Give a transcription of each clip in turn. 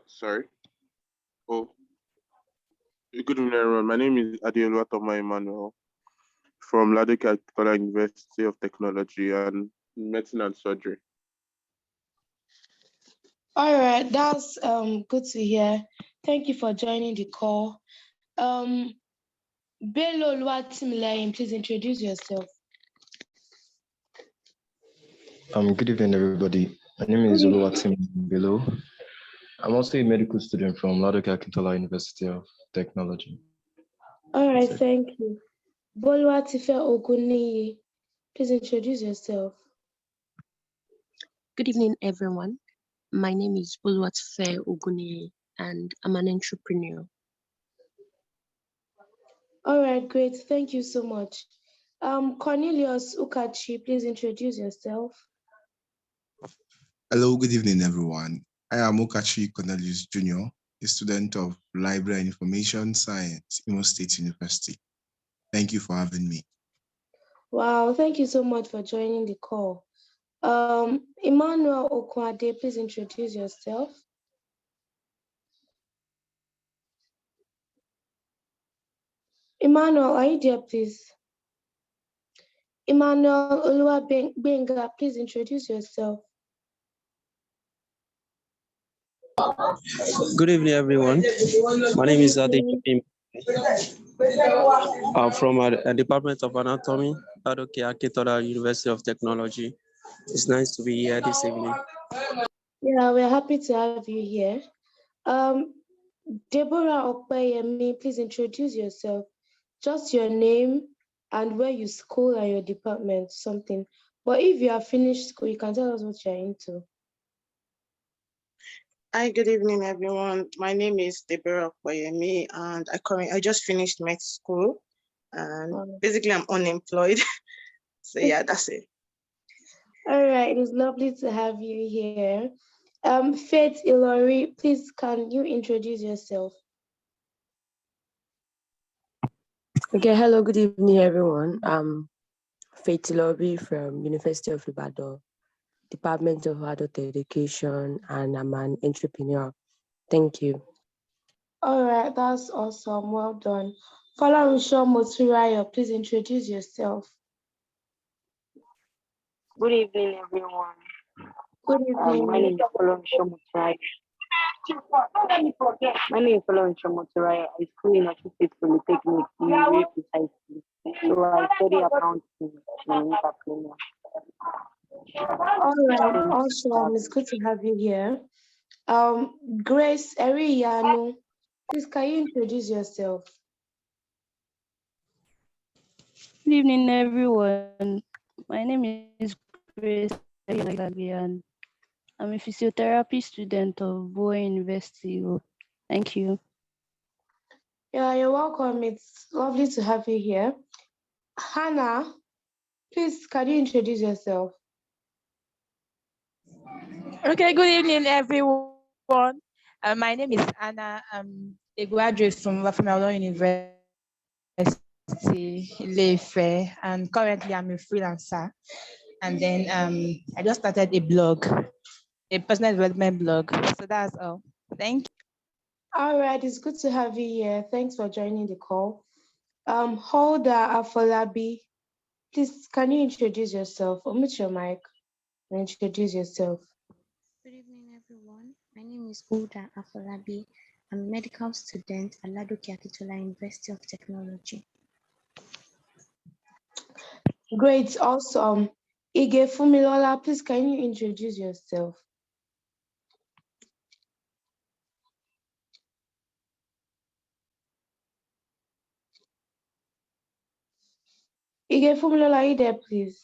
Sorry. Oh, good evening, everyone. My name is Adeolu Emmanuel from Ladoke University of Technology and Medicine and Surgery. All right, that's good to hear. Thank you for joining the call. Bello Oluwatimileyin, please introduce yourself. Good evening, everybody. My name is Oluwatimileyin Bello. I'm also a medical student from Ladoke University of Technology. All right, thank you. Boluwatife Oguniyi, please introduce yourself. Good evening, everyone. My name is Boluwatife Oguniyi, and I'm an entrepreneur. All right, great. Thank you so much. Cornelius Ukachi, please introduce yourself. Hello, good evening, everyone. I am Ukachi Cornelius Jr., a student of Library and Information Science, Imo State University. Thank you for having me. Wow, thank you so much for joining the call. Emmanuel Okwade, please introduce yourself. Emmanuel, are you there, please? Emmanuel Oluwabenga, please introduce yourself. Good evening, everyone. My name is Ade. I'm from a Department of Anatomy, Ladoke University of Technology. It's nice to be here this evening. Yeah, we're happy to have you here. Deborah Okpeyemi, please introduce yourself. Just your name and where you school and your department, something. But if you have finished school, you can tell us what you're into. Hi, good evening, everyone. My name is Deborah Okpeyemi, and I just finished med school, and basically I'm unemployed. So yeah, that's it. All right, it's lovely to have you here. Faith Ilori, please can you introduce yourself? Okay, hello, good evening, everyone. I'm Faith Ilori from University of Ibadan, Department of Adult Education, and I'm an entrepreneur. Thank you. All right, that's awesome. Well done. Falarunsho Moturayo, please introduce yourself. Good evening, everyone. Good evening. My name is Falarunsho Moturayo. My name is Falarunsho Moturayo. I school in Associate Polytechnic, very precisely. So I study accounting and entrepreneur. All right, awesome. It's good to have you here. Grace Iyanu, please can you introduce yourself? Good evening, everyone. My name is Grace and I'm a physiotherapy student of Boe University. Thank you. Yeah, you're welcome. It's lovely to have you here. Hannah, please can you introduce yourself? Okay, good evening, everyone. My name is Anna. I'm a graduate from Wafamalo University, Ileife, and currently I'm a freelancer. And then I just started a blog, a personal development blog. So that's all. Thank you. All right, it's good to have you here. Thanks for joining the call. Holda Afolabi, please can you introduce yourself? Omit your mic and introduce yourself. Good evening, everyone. My name is Hulda Afolabi. I'm a medical student at Ladoke University of Technology. Great, awesome. Ige Fumilola, please can you introduce yourself? Ige Fumilola, are you there, please?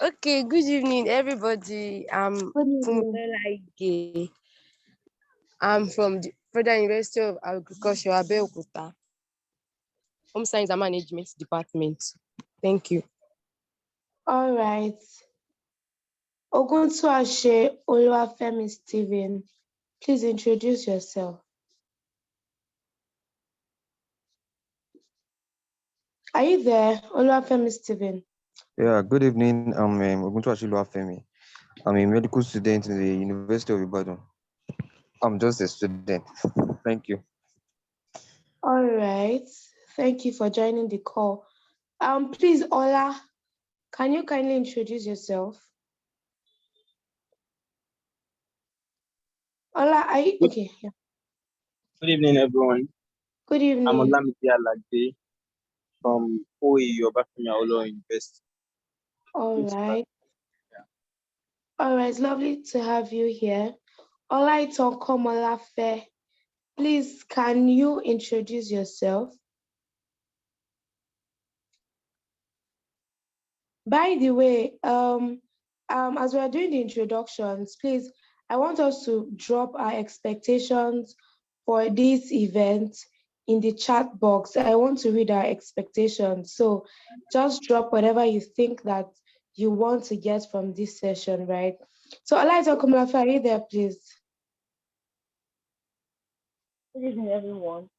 Okay, good evening, everybody. I'm Fumilola Ige. I'm from the Federal University of Agriculture, Abeokuta, Home Science and Management Department. Thank you. All right. Oguntuashe Oluwafemi Stephen, please introduce yourself. Are you there, Oluwafemi Stephen? Yeah, good evening. I'm Oguntuashe Oluwafemi. I'm a medical student in the University of Ibadan. I'm just a student. Thank you. All right. Thank you for joining the call. Please, Ola, can you kindly introduce yourself? Ola, okay? Yeah. Good evening, everyone. Good I'm evening. Olamide Alagbe from OAU Obafemi Awolowo University. All right. All right. It's lovely to have you here. Ola Itonkomolafe, please, can you introduce yourself? By the way, as we are doing the introductions, please, I want us to drop our expectations for this event in the chat box. I want to read our expectations. So just drop whatever you think that you want to get from this session, right? So Olaito Komolafe, are you there, please? Good evening, everyone.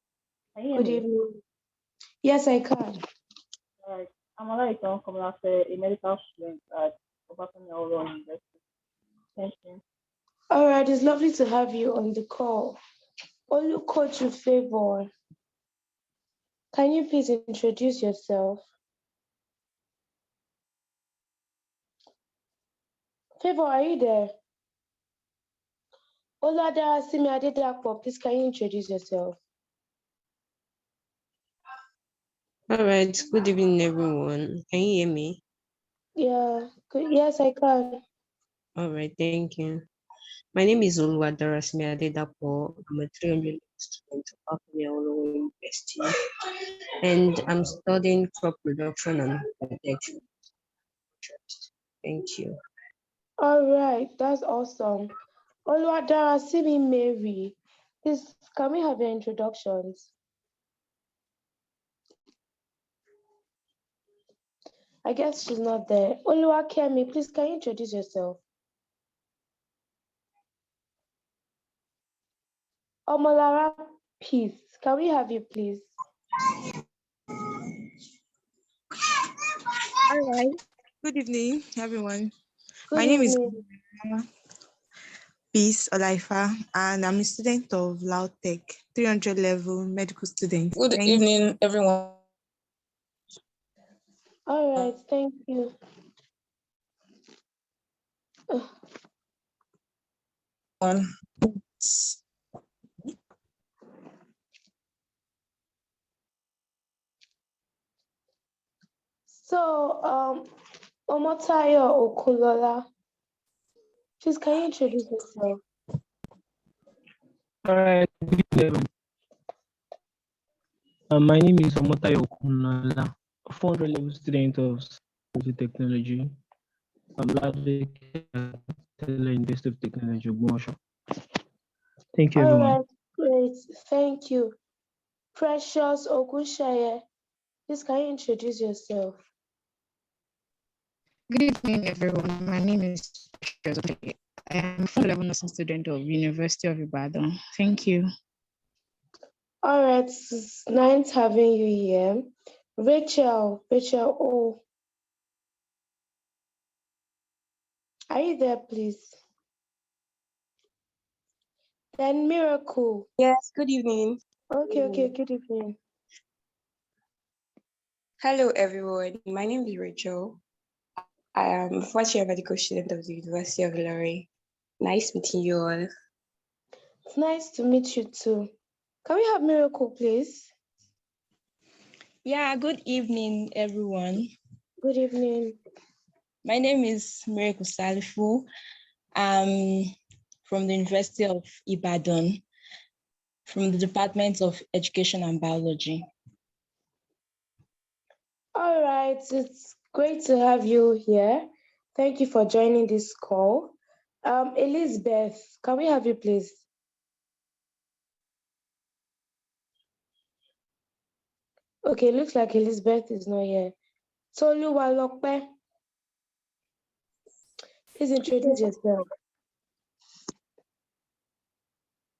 Can you hear Good me? evening. Yes, I can. All right. I'm Olaiton Komolafe, a medical student at Obafemi Awolowo University. Thank you. All right, it's lovely to have you on the call. Olukochu Favor, can you please introduce yourself? Favor, are you there? Oladarasimi Adedapo, please can you introduce yourself? All right. Good evening, everyone. Can you hear me? Yeah, good. Yes, I can. All right. Thank you. My name is Oluwadarasimi Adedapo. I'm a 300 student of Afeni Awolowo University, and I'm studying crop production and protection. Thank you. All right, that's awesome. Oluwadarasimi Mary, please can we have your introductions? I guess she's not there. Oluwakemi, please can you introduce yourself? Omolara Peace, can we have you, please? All right. Good evening, everyone. Good My name is evening. Peace Olaifa, and I'm a student of Lautech, 300 level medical student. Good evening, everyone. All right, thank you. So, Omotayo Okulola, please can you introduce yourself? All right, good evening, everyone. My name is Omotayo Okunola, 400 level student of technology. I'm University of Technology, Ogbomoso. Thank you, All everyone. right, great. Thank you. Precious Ogunshaye, please can you introduce yourself? Good evening, everyone. My name is Precious Ogunshaye. I am a 4th level nursing student of University of Ibadan. Thank you. All right, it's nice having you here. Rachel O, are you there, please? Then Miracle. Yes, good evening. Okay, good evening. Hello, everyone. My name is Rachel. I am a first year medical student of the University of Illinois. Nice meeting you all. It's nice to meet you too. Can we have Miracle, please? Yeah, good evening, everyone. Good evening. My name is Miracle Salifu. I'm from the University of Ibadan, from the Department of Education and Biology. All right, it's great to have you here. Thank you for joining this call. Elizabeth, can we have you, please? Okay, looks like Elizabeth is not here. Toluwalope, please introduce yourself.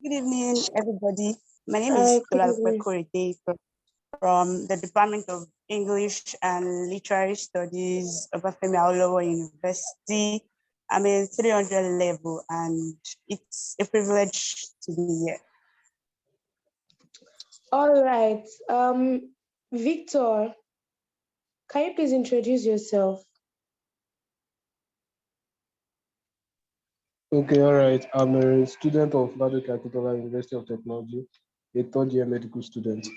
Good evening, everybody. My name Hi, is good Toluwalope evening. Korede from the Department of English and Literary Studies of Obafemi Awolowo University. I'm in 300 level, and it's a privilege to be here. All right. Victor, can you please introduce yourself? Okay, all right. I'm a student of Ladoke Akintola University of Technology, a third year medical student.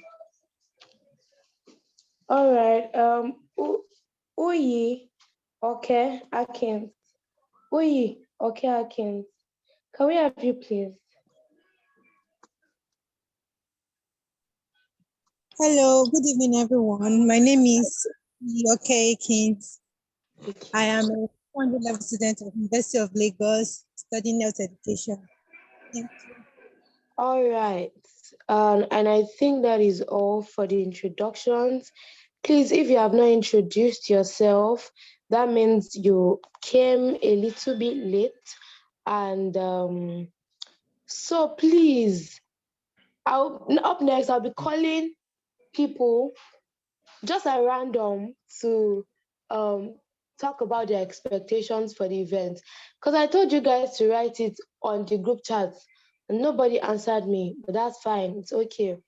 All right. Uyi, okay, Atkins. Uyi, okay, Atkins. Can we have you, please? Hello, good evening, everyone. My name is Yoke Kins. I am a 400 level student of University of Lagos, studying health education. Thank you. All right. And I think that is all for the introductions. Please, if you have not introduced yourself, that means you came a little bit late. And so please, up next, I'll be calling people just at random to talk about their expectations for the event. Because I told you guys to write it on the group chat and nobody answered me, but that's fine. It's okay.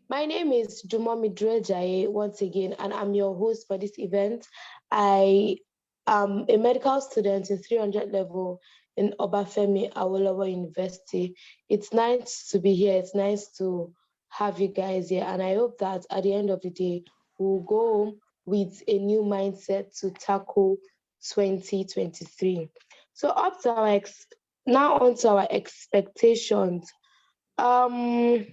My name is Jumomi Drejaye once again, and I'm your host for this event. I am a medical student in 300 level in Obafemi Awolowo University. It's nice to be here. It's nice to have you guys here, and I hope that at the end of the day, we'll go with a new mindset to tackle 2023. So up to our now on to our expectations. Please,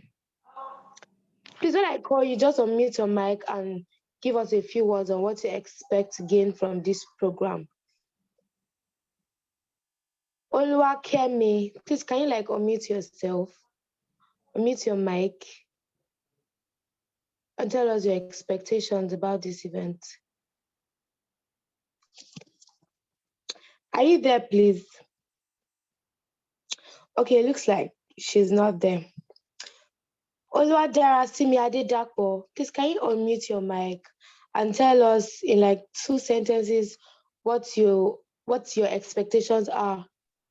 when I call you, just unmute your mic and give us a few words on what you expect to gain from this program. Oluwakemi, please, can you unmute yourself? Unmute your mic and tell us your expectations about this event. Are you there, please? Okay, it looks like she's not there. Oluwadarasimi Adedapo, please, can you unmute your mic and tell us in 2 sentences what your expectations are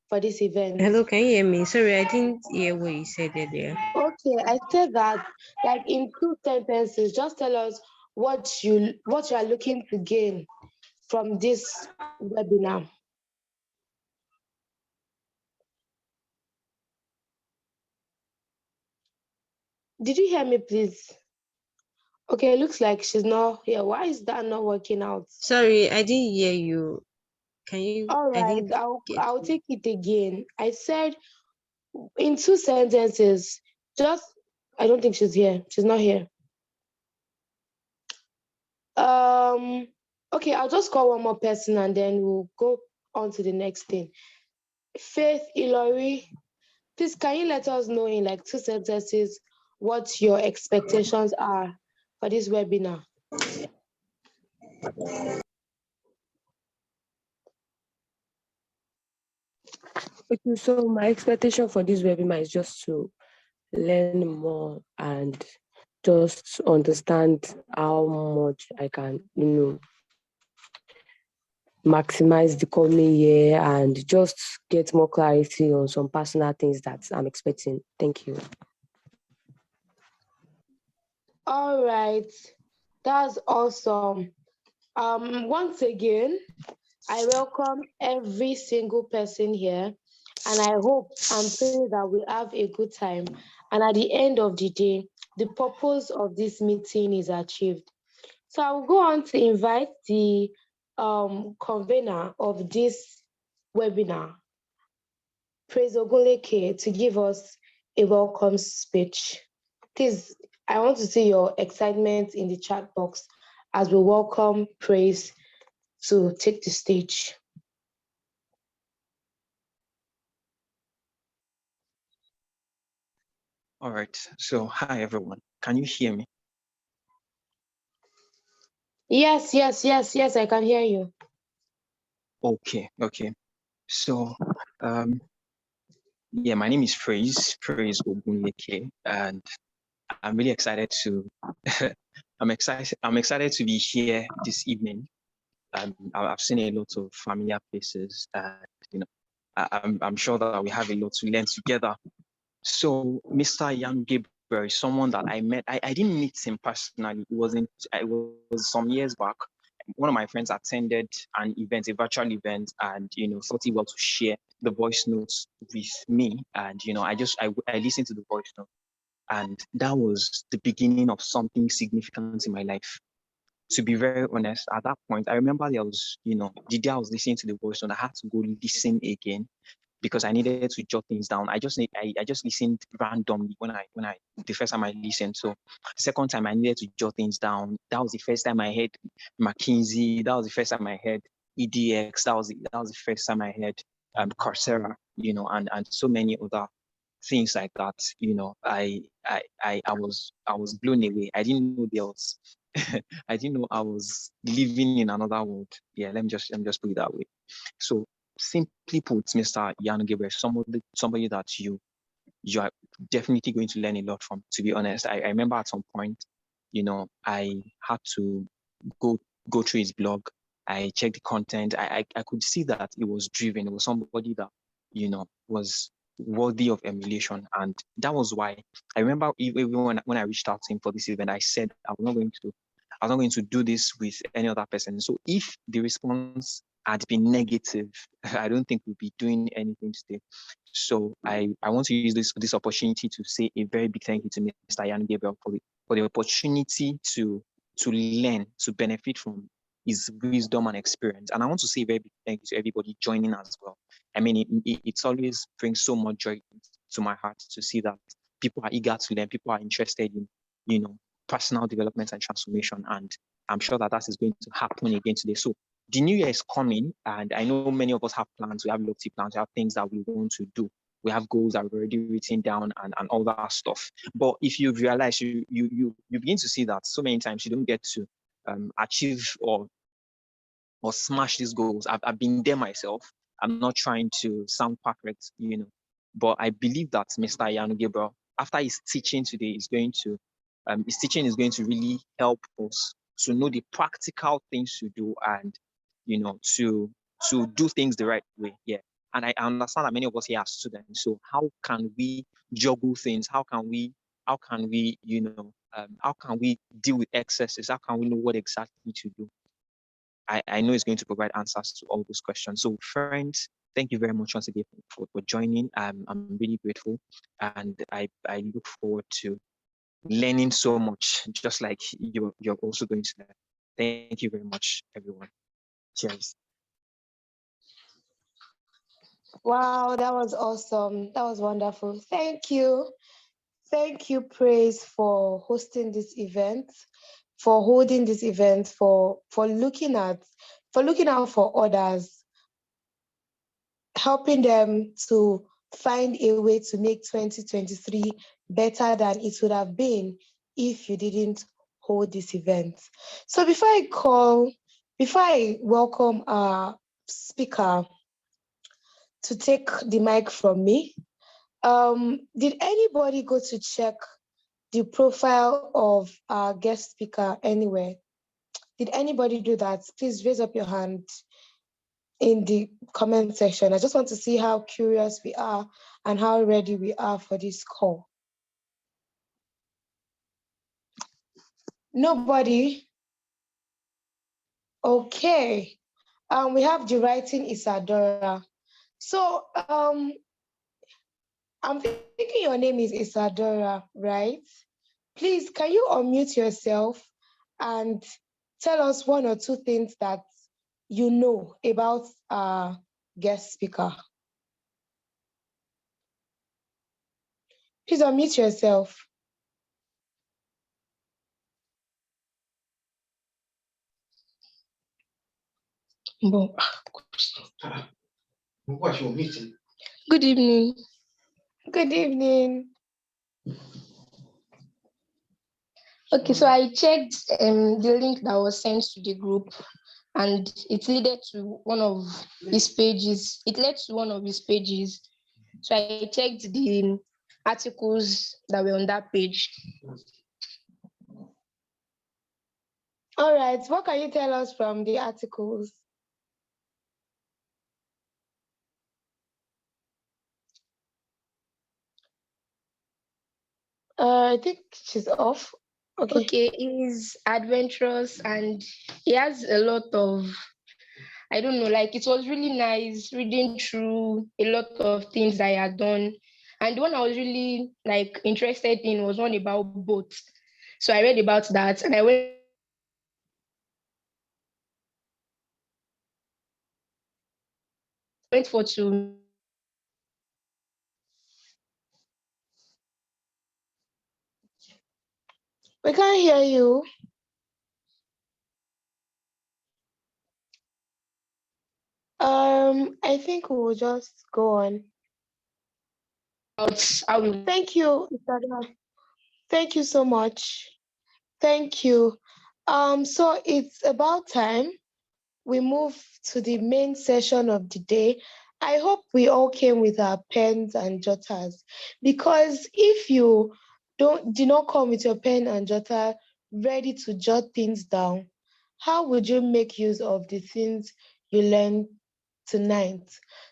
for this event? Hello, can you hear me? Sorry, I didn't hear what you said earlier. Okay, I said that in 2 sentences, just tell us what you are looking to gain from this webinar. Did you hear me, please? Okay, it looks like she's not here. Why is that not working out? Sorry, I didn't hear you. Can you? All right, I'll take it again. I said in 2 sentences, I don't think she's here. She's not here. Okay, I'll just call one more person and then we'll go on to the next thing. Faith Ilori, please can you let us know in 2 sentences what your expectations are for this webinar? Okay, so my expectation for this webinar is just to learn more and just understand how much I can, maximize the coming year and just get more clarity on some personal things that I'm expecting. Thank you. All right, that's awesome. Once again, I welcome every single person here, and I hope and pray that we have a good time. And at the end of the day, the purpose of this meeting is achieved. So I will go on to invite the convener of this webinar, Praise Ogoleke, to give us a welcome speech. Please, I want to see your excitement in the chat box as we welcome Praise to take the stage. All right. So, hi, everyone. Can you hear me? Yes, I can hear you. Okay. So, yeah, my name is Praise Ogunleke, and I'm really excited to, I'm excited to be here this evening. I've seen a lot of familiar faces, and I'm sure that we have a lot to learn together. So Mr. Iyanu Gabriel is someone that I met. I didn't meet him personally. It was some years back. One of my friends attended an event, a virtual event, and thought it well to share the voice notes with me. And I listened to the voice note, and that was the beginning of something significant in my life. To be very honest, at that point, I remember there was, the day I was listening to the voice note, I had to go listen again because I needed to jot things down. I just listened randomly when I the first time I listened. So second time I needed to jot things down. That was the first time I heard McKinsey. That was the first time I heard EDX. That was the first time I heard Coursera, and so many other things like that. I was blown away. I didn't know there was I didn't know I was living in another world. Yeah, let me just put it that way. So simply put, Mr. Iyanu Gabriel, somebody that you are definitely going to learn a lot from. To be honest, I remember at some point, I had to go through his blog. I checked the content. I could see that it was driven. It was somebody that was worthy of emulation, and that was why I remember even when I reached out to him for this event, I said I was not going to do this with any other person. So if the response had been negative, I don't think we'd be doing anything today. So I want to use this opportunity to say a very big thank you to Mr. Iyanu Gabriel for the opportunity to learn, to benefit from his wisdom and experience. And I want to say a very big thank you to everybody joining as well. I mean, it's always brings so much joy to my heart to see that people are eager to learn, people are interested in, personal development and transformation. And I'm sure that is going to happen again today. So the new year is coming, and I know many of us have plans. We have lofty plans. We have things that we want to do. We have goals that we've already written down and all that stuff. But if you realize you begin to see that so many times you don't get to achieve or smash these goals. I've been there myself. I'm not trying to sound perfect, but I believe that Mr. Iyanu Gabriel, after his teaching today, his teaching is going to really help us to know the practical things to do and, to do things the right way. Yeah. And I understand that many of us here are students. So how can we juggle things? How can we deal with excesses? How can we know what exactly to do? I know it's going to provide answers to all those questions. So friends, thank you very much once again for joining. I'm really grateful, and I look forward to learning so much, just like you're also going to learn. Thank you very much, everyone. Cheers. Wow, that was awesome. That was wonderful. Thank you. Thank you, Praise, for hosting this event, for holding this event, for looking out for others, helping them to find a way to make 2023 better than it would have been if you didn't hold this event. So before I welcome our speaker to take the mic from me, did anybody go to check the profile of our guest speaker anywhere? Did anybody do that? Please raise up your hand in the comment section. I just want to see how curious we are and how ready we are for this call. Nobody? Okay. We have the writing Isadora. So I'm thinking your name is Isadora, right? Please, can you unmute yourself and tell us one or two things that you know about our guest speaker? Please unmute yourself. Good evening. Good evening. Okay, so I checked the link that was sent to the group, and it led to one of his pages. So I checked the articles that were on that page. All right, what can you tell us from the articles? I think she's off. Okay. Okay, he's adventurous and he has a lot of, I don't know, like it was really nice reading through a lot of things that I had done. And the one I was really like interested in was one about boats. So I read about that and I went for to We can't hear you. I think we'll just go on. Thank you, Mr. Dam. Thank you so much. Thank you. So it's about time we move to the main session of the day. I hope we all came with our pens and jotters, because if you did not come with your pen and jotter ready to jot things down, how would you make use of the things you learned tonight?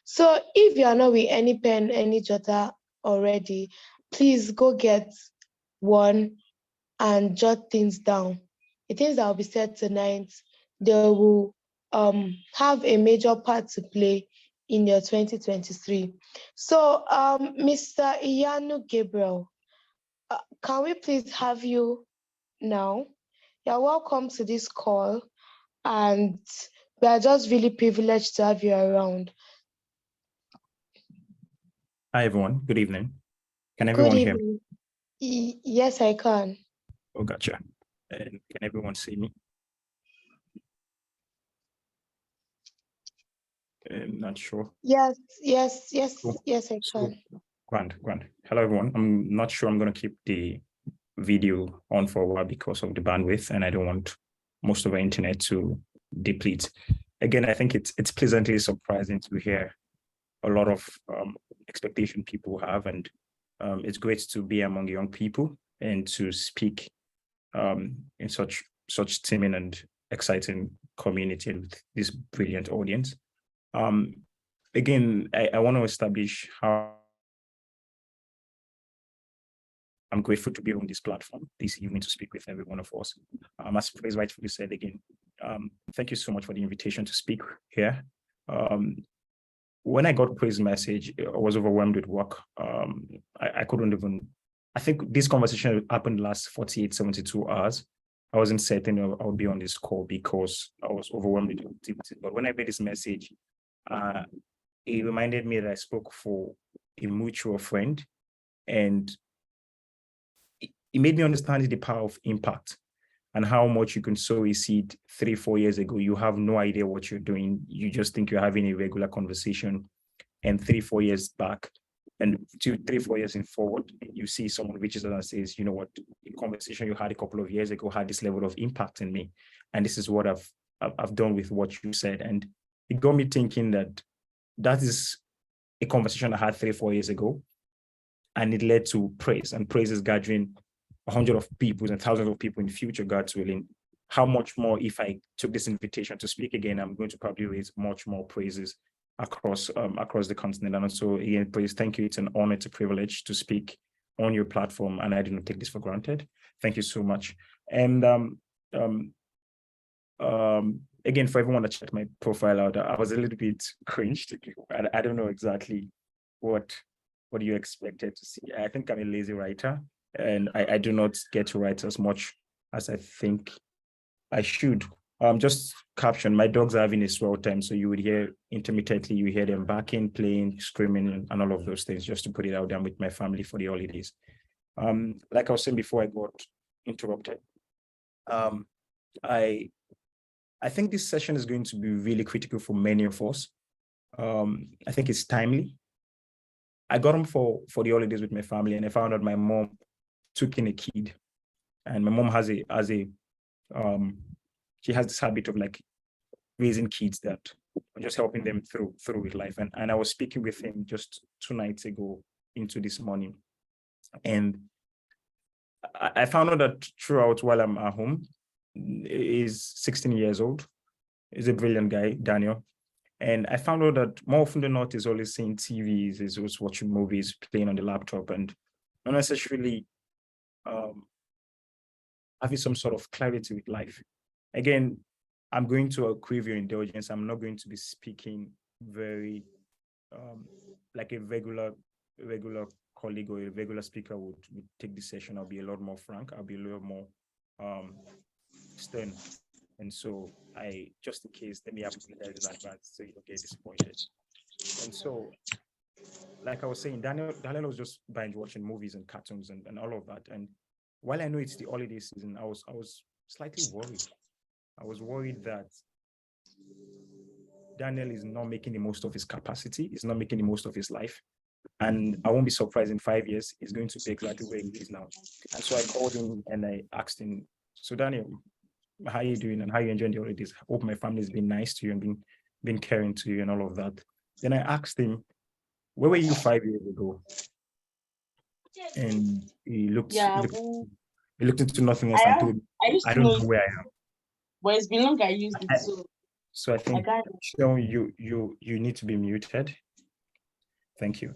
So if you are not with any pen, any jotter already, please go get one and jot things down. The things that will be said tonight, they will have a major part to play in your 2023. So, Mr. Iyanu Gabriel, can we please have you now? You're welcome to this call, and we are just really privileged to have you around. Hi, everyone. Good evening. Can Good everyone hear me? evening. Yes, I can. Oh, gotcha. And can everyone see me? I'm not sure. Yes, Cool. I So, can. grand. Hello, everyone. I'm not sure I'm going to keep the video on for a while because of the bandwidth, and I don't want most of our internet to deplete. Again, I think it's pleasantly surprising to hear a lot of expectation people have, and it's great to be among young people and to speak in such teaming and exciting community with this brilliant audience. Again, I want to establish how I'm grateful to be on this platform this evening to speak with every one of us. As Praise rightfully said again, thank you so much for the invitation to speak here. When I got Praise message, I was overwhelmed with work. I couldn't even, I think this conversation happened last 48, 72 hours. I wasn't certain I would be on this call because I was overwhelmed with activity. But when I read this message, it reminded me that I spoke for a mutual friend, and it made me understand the power of impact and how much you can sow a seed 3-4 years ago. You have no idea what you're doing. You just think you're having a regular conversation. And 3-4 years back, and 2-3-4 years in forward, you see someone reaches out and says, you know what, the conversation you had a couple of years ago had this level of impact in me. And this is what I've done with what you said. And it got me thinking that is a conversation I had 3-4 years ago. And it led to praise, and praise is gathering 100 of people and thousands of people in the future, God's willing. How much more if I took this invitation to speak again, I'm going to probably raise much more praises across the continent. And so again, please, thank you. It's an honor, it's a privilege to speak on your platform, and I do not take this for granted. Thank you so much. And again, for everyone that checked my profile out, I was a little bit cringed. I don't know exactly what you expected to see. I think I'm a lazy writer, and I do not get to write as much as I think I should. Just caption, my dogs are having a swell time, so you would hear intermittently, you hear them barking, playing, screaming, and all of those things, just to put it out there with my family for the holidays. Like I was saying before I got interrupted, I think this session is going to be really critical for many of us. I think it's timely. I got home for the holidays with my family, and I found out my mom took in a kid, and my mom she has this habit of like raising kids that are just helping them through with life. And I was speaking with him just 2 nights ago into this morning. And I found out that throughout while I'm at home, he's 16 years old. He's a brilliant guy, Daniel. And I found out that more often than not, he's always seeing TVs, he's always watching movies, playing on the laptop, and not necessarily having some sort of clarity with life. Again, I'm going to crave your indulgence. I'm not going to be speaking very like a regular colleague or a regular speaker would take this session. I'll be a lot more frank. I'll be a little more stern. And so just in case, let me apologize in advance so you don't get disappointed. And so, like I was saying, Daniel was just binge watching movies and cartoons and all of that. And while I know it's the holiday season, I was slightly worried. I was worried that Daniel is not making the most of his capacity. He's not making the most of his life. And I won't be surprised in 5 years, he's going to be exactly where he is now. And so I called him and I asked him, so Daniel, how are you doing and how are you enjoying the holidays? I hope my family's been nice to you and been caring to you and all of that. Then I asked him, where were you 5 years ago? And he looked into nothingness and told me, I don't know where I am. But it's been long I used it, So I think you need to be muted. Thank you.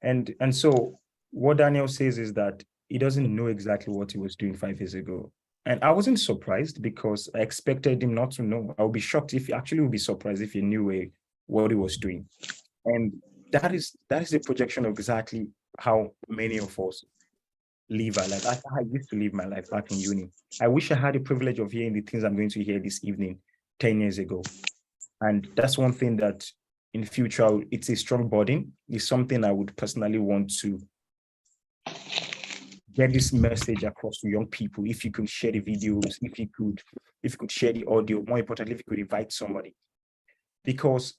And so what Daniel says is that he doesn't know exactly what he was doing 5 years ago. And I wasn't surprised because I expected him not to know. I would be shocked if he actually would be surprised if he knew what he was doing. And that is a projection of exactly how many of us live our life. That's how I used to live my life back in uni. I wish I had the privilege of hearing the things I'm going to hear this evening 10 years ago. And that's one thing that in the future, it's a strong burden. It's something I would personally want to get this message across to young people. If you could share the videos, if you could share the audio, more importantly, if you could invite somebody. Because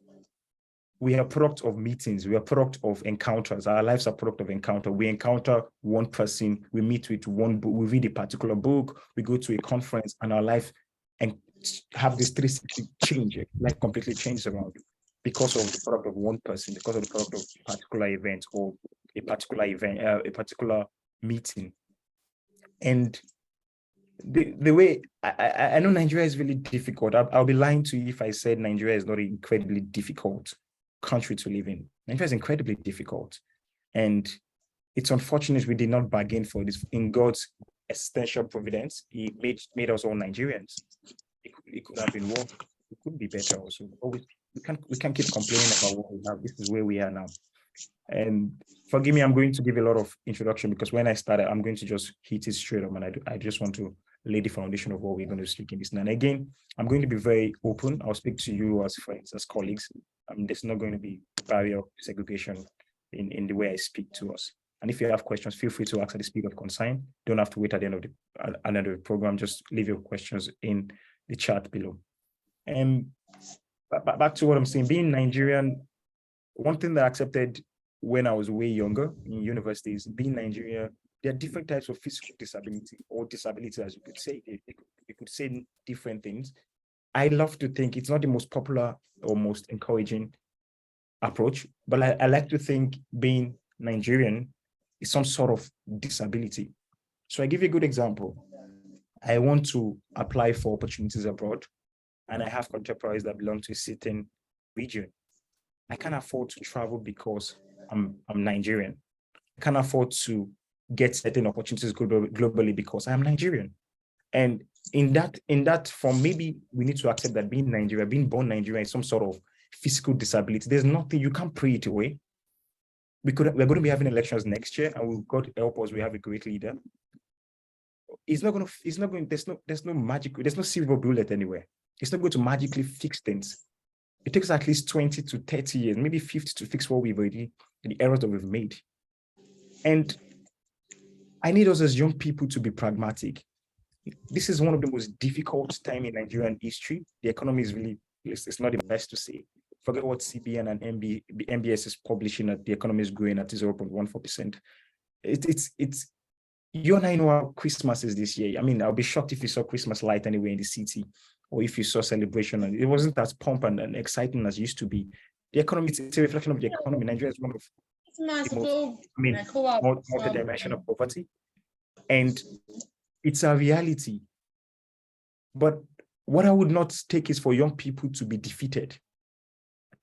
we are a product of meetings, we are a product of encounters. Our lives are a product of encounter. We encounter one person, we meet with one book, we read a particular book, we go to a conference, and our life and have this 360 change, like completely changes around because of the product of one person, because of the product of a particular event or a particular meeting. And the way I know Nigeria is really difficult. I'll be lying to you if I said Nigeria is not an incredibly difficult country to live in. Nigeria is incredibly difficult. And it's unfortunate we did not bargain for this. In God's essential providence, He made us all Nigerians. It could have been worse. It could be better also. But we can't keep complaining about what we have. This is where we are now. And forgive me, I'm going to give a lot of introduction because when I started, I'm going to just hit it straight up, and I just want to lay the foundation of what we're going to speak in this. And again, I'm going to be very open. I'll speak to you as friends, as colleagues. There's not going to be barrier segregation in the way I speak to us. And if you have questions, feel free to ask at the speed of concern. Don't have to wait at the end of the program. Just leave your questions in the chat below. And back to what I'm saying, being Nigerian, one thing that I accepted when I was way younger in universities, being Nigerian, there are different types of physical disability or disability, as you could say. You could say different things. I love to think it's not the most popular or most encouraging approach, but I like to think being Nigerian is some sort of disability. So I give you a good example. I want to apply for opportunities abroad, and I have contemporaries that belong to a certain region. I can't afford to travel because I'm Nigerian. I can't afford to get certain opportunities globally because I'm Nigerian. And in that form, maybe we need to accept that being Nigerian, being born Nigerian is some sort of physical disability. There's nothing, you can't pray it away. We're going to be having elections next year, and God help us, we have a great leader. There's no magic, there's no silver bullet anywhere. It's not going to magically fix things. It takes at least 20 to 30 years, maybe 50 to fix what the errors that we've made. And I need us as young people to be pragmatic. This is one of the most difficult time in Nigerian history. The economy is really, it's not the best to say. Forget what CBN and MBS is publishing that the economy is growing at 0.14%. It's you and I know how Christmas is this year. I mean, I'll be shocked if you saw Christmas light anywhere in the city, or if you saw celebration and it wasn't as pomp and exciting as it used to be. The economy, it's a reflection of the economy. Nigeria is one of the most, multi-dimensional poverty. And it's a reality. But what I would not take is for young people to be defeated.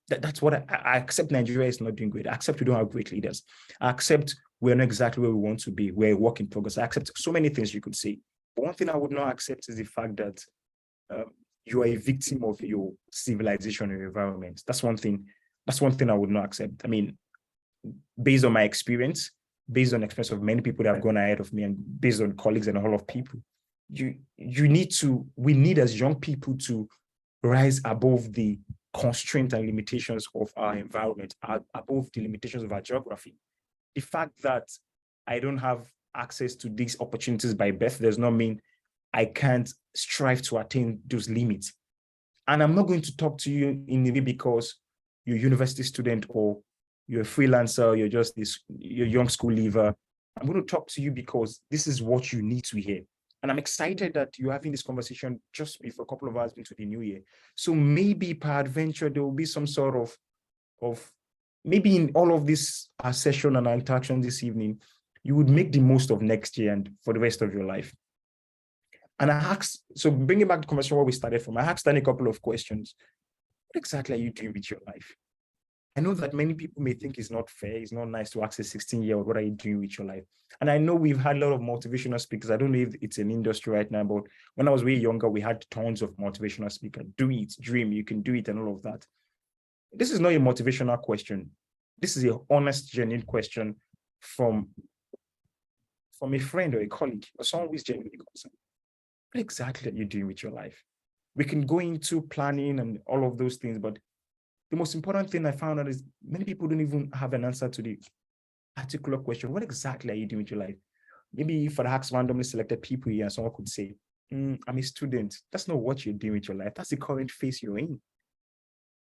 That's what I accept. Nigeria is not doing great. I accept we don't have great leaders. I accept we're not exactly where we want to be. We're a work in progress. I accept so many things you could say. But one thing I would not accept is the fact that you are a victim of your civilization and environment. That's one thing I would not accept. I mean, based on my experience, based on the experience of many people that have gone ahead of me, and based on colleagues and a whole of people, we need as young people to rise above the constraints and limitations of our environment, above the limitations of our geography. The fact that I don't have access to these opportunities by birth does not mean I can't strive to attain those limits. And I'm not going to talk to you in a way because you're a university student or you're a freelancer, you're a young school leaver. I'm going to talk to you because this is what you need to hear. And I'm excited that you're having this conversation just before a couple of hours into the new year. So maybe peradventure, there will be some sort of maybe in all of this session and interaction this evening, you would make the most of next year and for the rest of your life. And I asked, so bringing back the conversation where we started from, I asked Danny a couple of questions. What exactly are you doing with your life? I know that many people may think it's not fair, it's not nice to ask a 16-year-old, what are you doing with your life? And I know we've had a lot of motivational speakers. I don't know if it's an industry right now, but when I was way younger, we had tons of motivational speakers. Do it, dream, you can do it, and all of that. This is not a motivational question. This is an honest, genuine question from a friend or a colleague or someone who is genuinely concerned. What exactly are you doing with your life? We can go into planning and all of those things, but the most important thing I found out is many people don't even have an answer to the particular question. What exactly are you doing with your life? Maybe if I ask randomly selected people here, someone could say, I'm a student. That's not what you're doing with your life. That's the current phase you're in.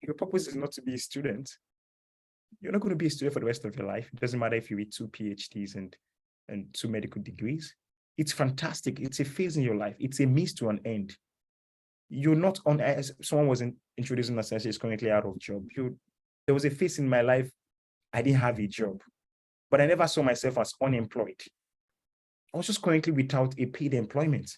Your purpose is not to be a student. You're not going to be a student for the rest of your life. It doesn't matter if you read 2 PhDs and 2 medical degrees. It's fantastic. It's a phase in your life. It's a means to an end. You're not on, as someone was introducing us, is currently out of job. There was a phase in my life, I didn't have a job, but I never saw myself as unemployed. I was just currently without a paid employment.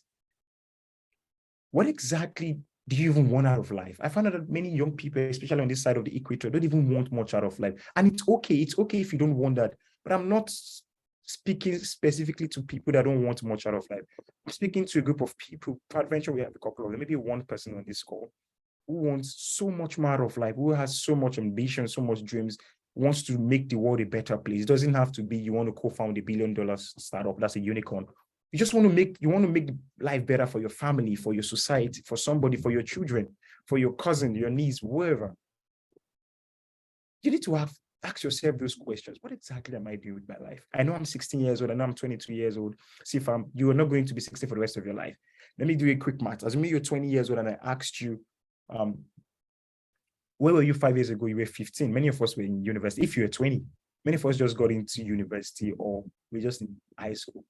What exactly do you even want out of life? I found out that many young people, especially on this side of the equator, don't even want much out of life. And it's okay. It's okay if you don't want that. But I'm not speaking specifically to people that don't want much out of life. I'm speaking to a group of people, peradventure we have a couple of them, maybe one person on this call, who wants so much more out of life, who has so much ambition, so much dreams, wants to make the world a better place. It doesn't have to be you want to co-found $1 billion startup, that's a unicorn. You just want to make life better for your family, for your society, for somebody, for your children, for your cousin, your niece, whoever. You need to ask yourself those questions. What exactly am I doing with my life? I know I'm 16 years old, I know I'm 22 years old. See, if you are not going to be 16 for the rest of your life. Let me do a quick math. Assuming you're 20 years old and I asked you, where were you 5 years ago? You were 15. Many of us were in university. If you were 20, many of us just got into university or we're just in high school.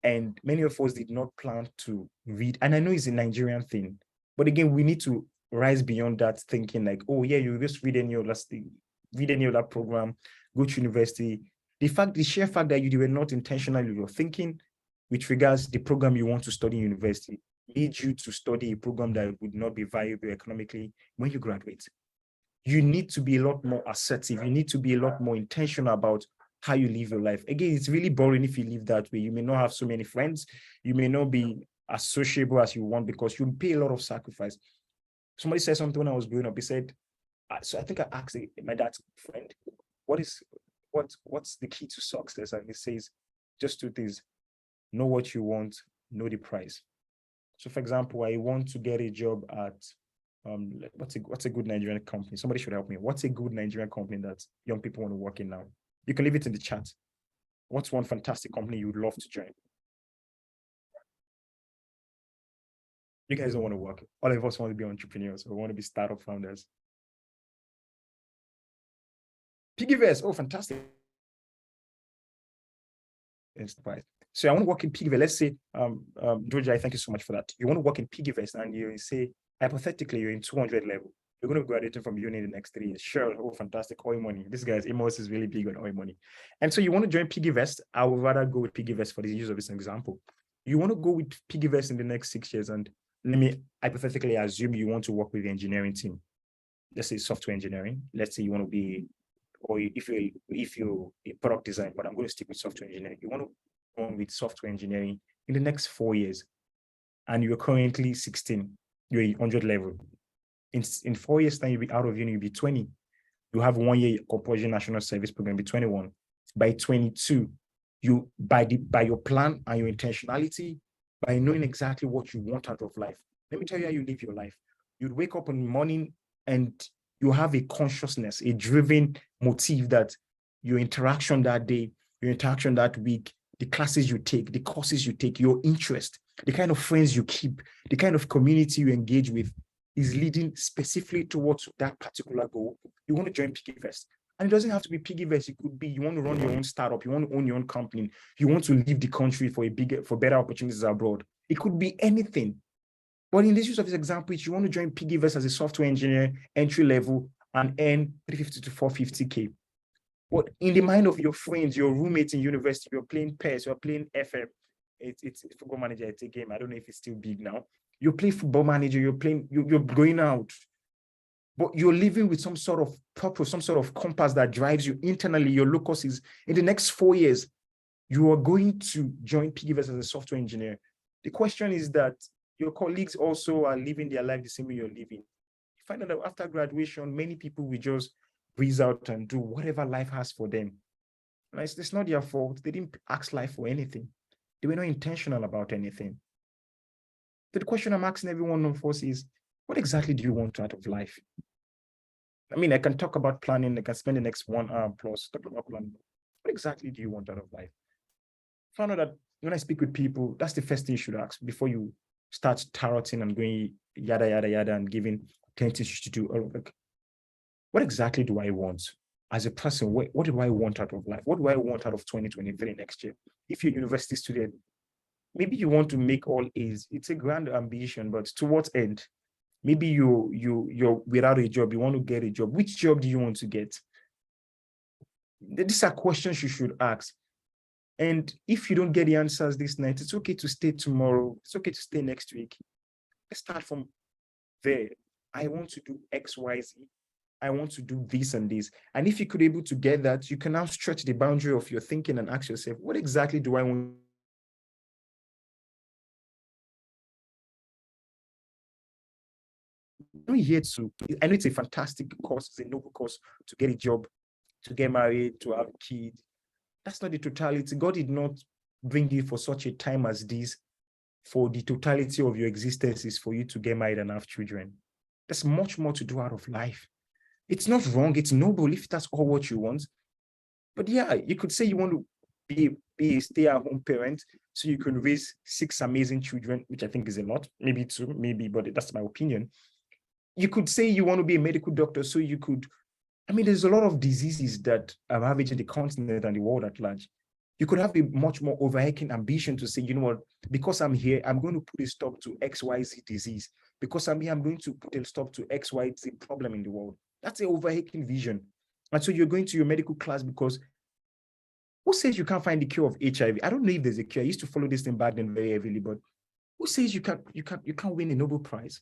And many of us did not plan to read. And I know it's a Nigerian thing, but again, we need to rise beyond that thinking like, oh yeah, you just read any other program, go to university. The sheer fact that you were not intentional in your thinking with regards to the program you want to study in university lead you to study a program that would not be viable economically when you graduate. You need to be a lot more assertive. You need to be a lot more intentional about how you live your life. Again, it's really boring if you live that way. You may not have so many friends. You may not be as sociable as you want because you pay a lot of sacrifice. Somebody said something when I was growing up. He said, so I think I asked my dad's friend, what's the key to success? And he says, just 2 things. Know what you want, know the price. So for example, I want to get a job at, what's a good Nigerian company? Somebody should help me. What's a good Nigerian company that young people want to work in now? You can leave it in the chat. What's one fantastic company you would love to join? You guys don't want to work. All of us want to be entrepreneurs. We want to be startup founders. Piggyverse, oh, fantastic. So I want to work in Piggyverse. Let's say, Georgia, thank you so much for that. You want to work in Piggyverse and you say, hypothetically, you're in 200 level. You're going to be graduating from uni in the next 3 years. Sure, oh, fantastic, oil money. This guy's Amos is really big on oil money. And so you want to join Piggyverse. I would rather go with Piggyverse for the use of this example. You want to go with Piggyverse in the next 6 years. And let me hypothetically assume you want to work with the engineering team. Let's say software engineering. Let's say you want to be or if you a product design, but I'm going to stick with software engineering. You want to go on with software engineering in the next 4 years, and you're currently 16, you're 100 level. In 4 years' time, you'll be out of uni, you'll be 20. You have 1 year compulsory national service program, be 21. By 22, you by your plan and your intentionality, by knowing exactly what you want out of life. Let me tell you how you live your life. You'd wake up in the morning and you have a consciousness, a driven motive that your interaction that day, your interaction that week, the classes you take, the courses you take, your interest, the kind of friends you keep, the kind of community you engage with is leading specifically towards that particular goal. You want to join PiggyVest. And it doesn't have to be PiggyVest. It could be you want to run your own startup, you want to own your own company, you want to leave the country for better opportunities abroad. It could be anything. But in this use of this example, you want to join PiggyVest as a software engineer, entry level, and earn 350 to 450K. But in the mind of your friends, your roommates in university, you're playing PES, you're playing FM. It's Football Manager, it's a game. I don't know if it's still big now. You play Football Manager, you're going out, but you're living with some sort of purpose, some sort of compass that drives you internally. Your locus is in the next 4 years, you are going to join PiggyVest as a software engineer. The question is that your colleagues also are living their life the same way you're living. You find out that after graduation, many people will just breeze out and do whatever life has for them. And it's not their fault. They didn't ask life for anything. They were not intentional about anything. So the question I'm asking everyone of us is, what exactly do you want out of life? I mean, I can talk about planning. I can spend the next 1 hour plus talking about planning. What exactly do you want out of life? Found out that when I speak with people, that's the first thing you should ask before you start tarotting and going yada, yada, yada, and giving 10 things to do. Like, what exactly do I want as a person? What do I want out of life? What do I want out of 2023 next year? If you're a university student, maybe you want to make all A's. It's a grand ambition, but to what end? Maybe you're without a job, you want to get a job. Which job do you want to get? These are questions you should ask. And if you don't get the answers this night, it's okay to stay tomorrow. It's okay to stay next week. Let's start from there. I want to do X, Y, Z. I want to do this and this. And if you could be able to get that, you can now stretch the boundary of your thinking and ask yourself, what exactly do I want? I'm not here to, I know it's a fantastic course, it's a noble course to get a job, to get married, to have kids. That's not the totality. God did not bring you for such a time as this. For the totality of your existence is for you to get married and have children. There's much more to do out of life. It's not wrong. It's noble if that's all what you want. But yeah, you could say you want to be a stay-at-home parent so you can raise 6 amazing children, which I think is a lot, maybe 2, maybe, but that's my opinion. You could say you want to be a medical doctor so you could, I mean, there's a lot of diseases that are ravaging the continent and the world at large. You could have a much more overarching ambition to say, you know what, because I'm here, I'm going to put a stop to XYZ disease. Because I'm here, I'm going to put a stop to XYZ problem in the world. That's an overarching vision. And so you're going to your medical class because who says you can't find the cure of HIV? I don't know if there's a cure. I used to follow this thing back then very heavily, but who says you can't win a Nobel Prize?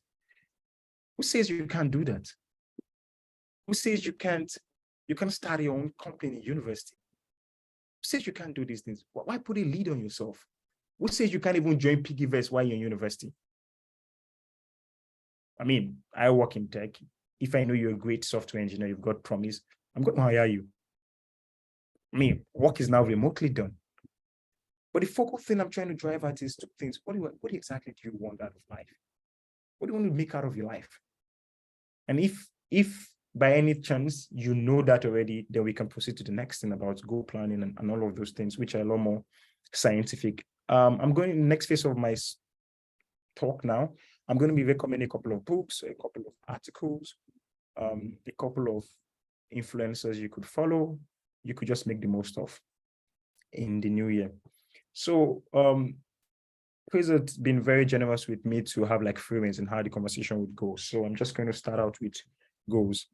Who says you can't do that? Who says you can't start your own company in university? Who says you can't do these things? Why put a lead on yourself? Who says you can't even join PiggyVest while you're in university? I mean, I work in tech. If I know you're a great software engineer, you've got promise, I'm going to hire you. I mean, work is now remotely done. But the focal thing I'm trying to drive at is 2 things. What exactly do you want out of life? What do you want to make out of your life? And if by any chance you know that already, then we can proceed to the next thing about goal planning and all of those things, which are a lot more scientific. I'm going in the next phase of my talk now. I'm going to be recommending a couple of books, a couple of articles, a couple of influencers you could follow, you could just make the most of in the new year. So Chris has been very generous with me to have like 3 minutes in how the conversation would go. So I'm just going to start out with goals.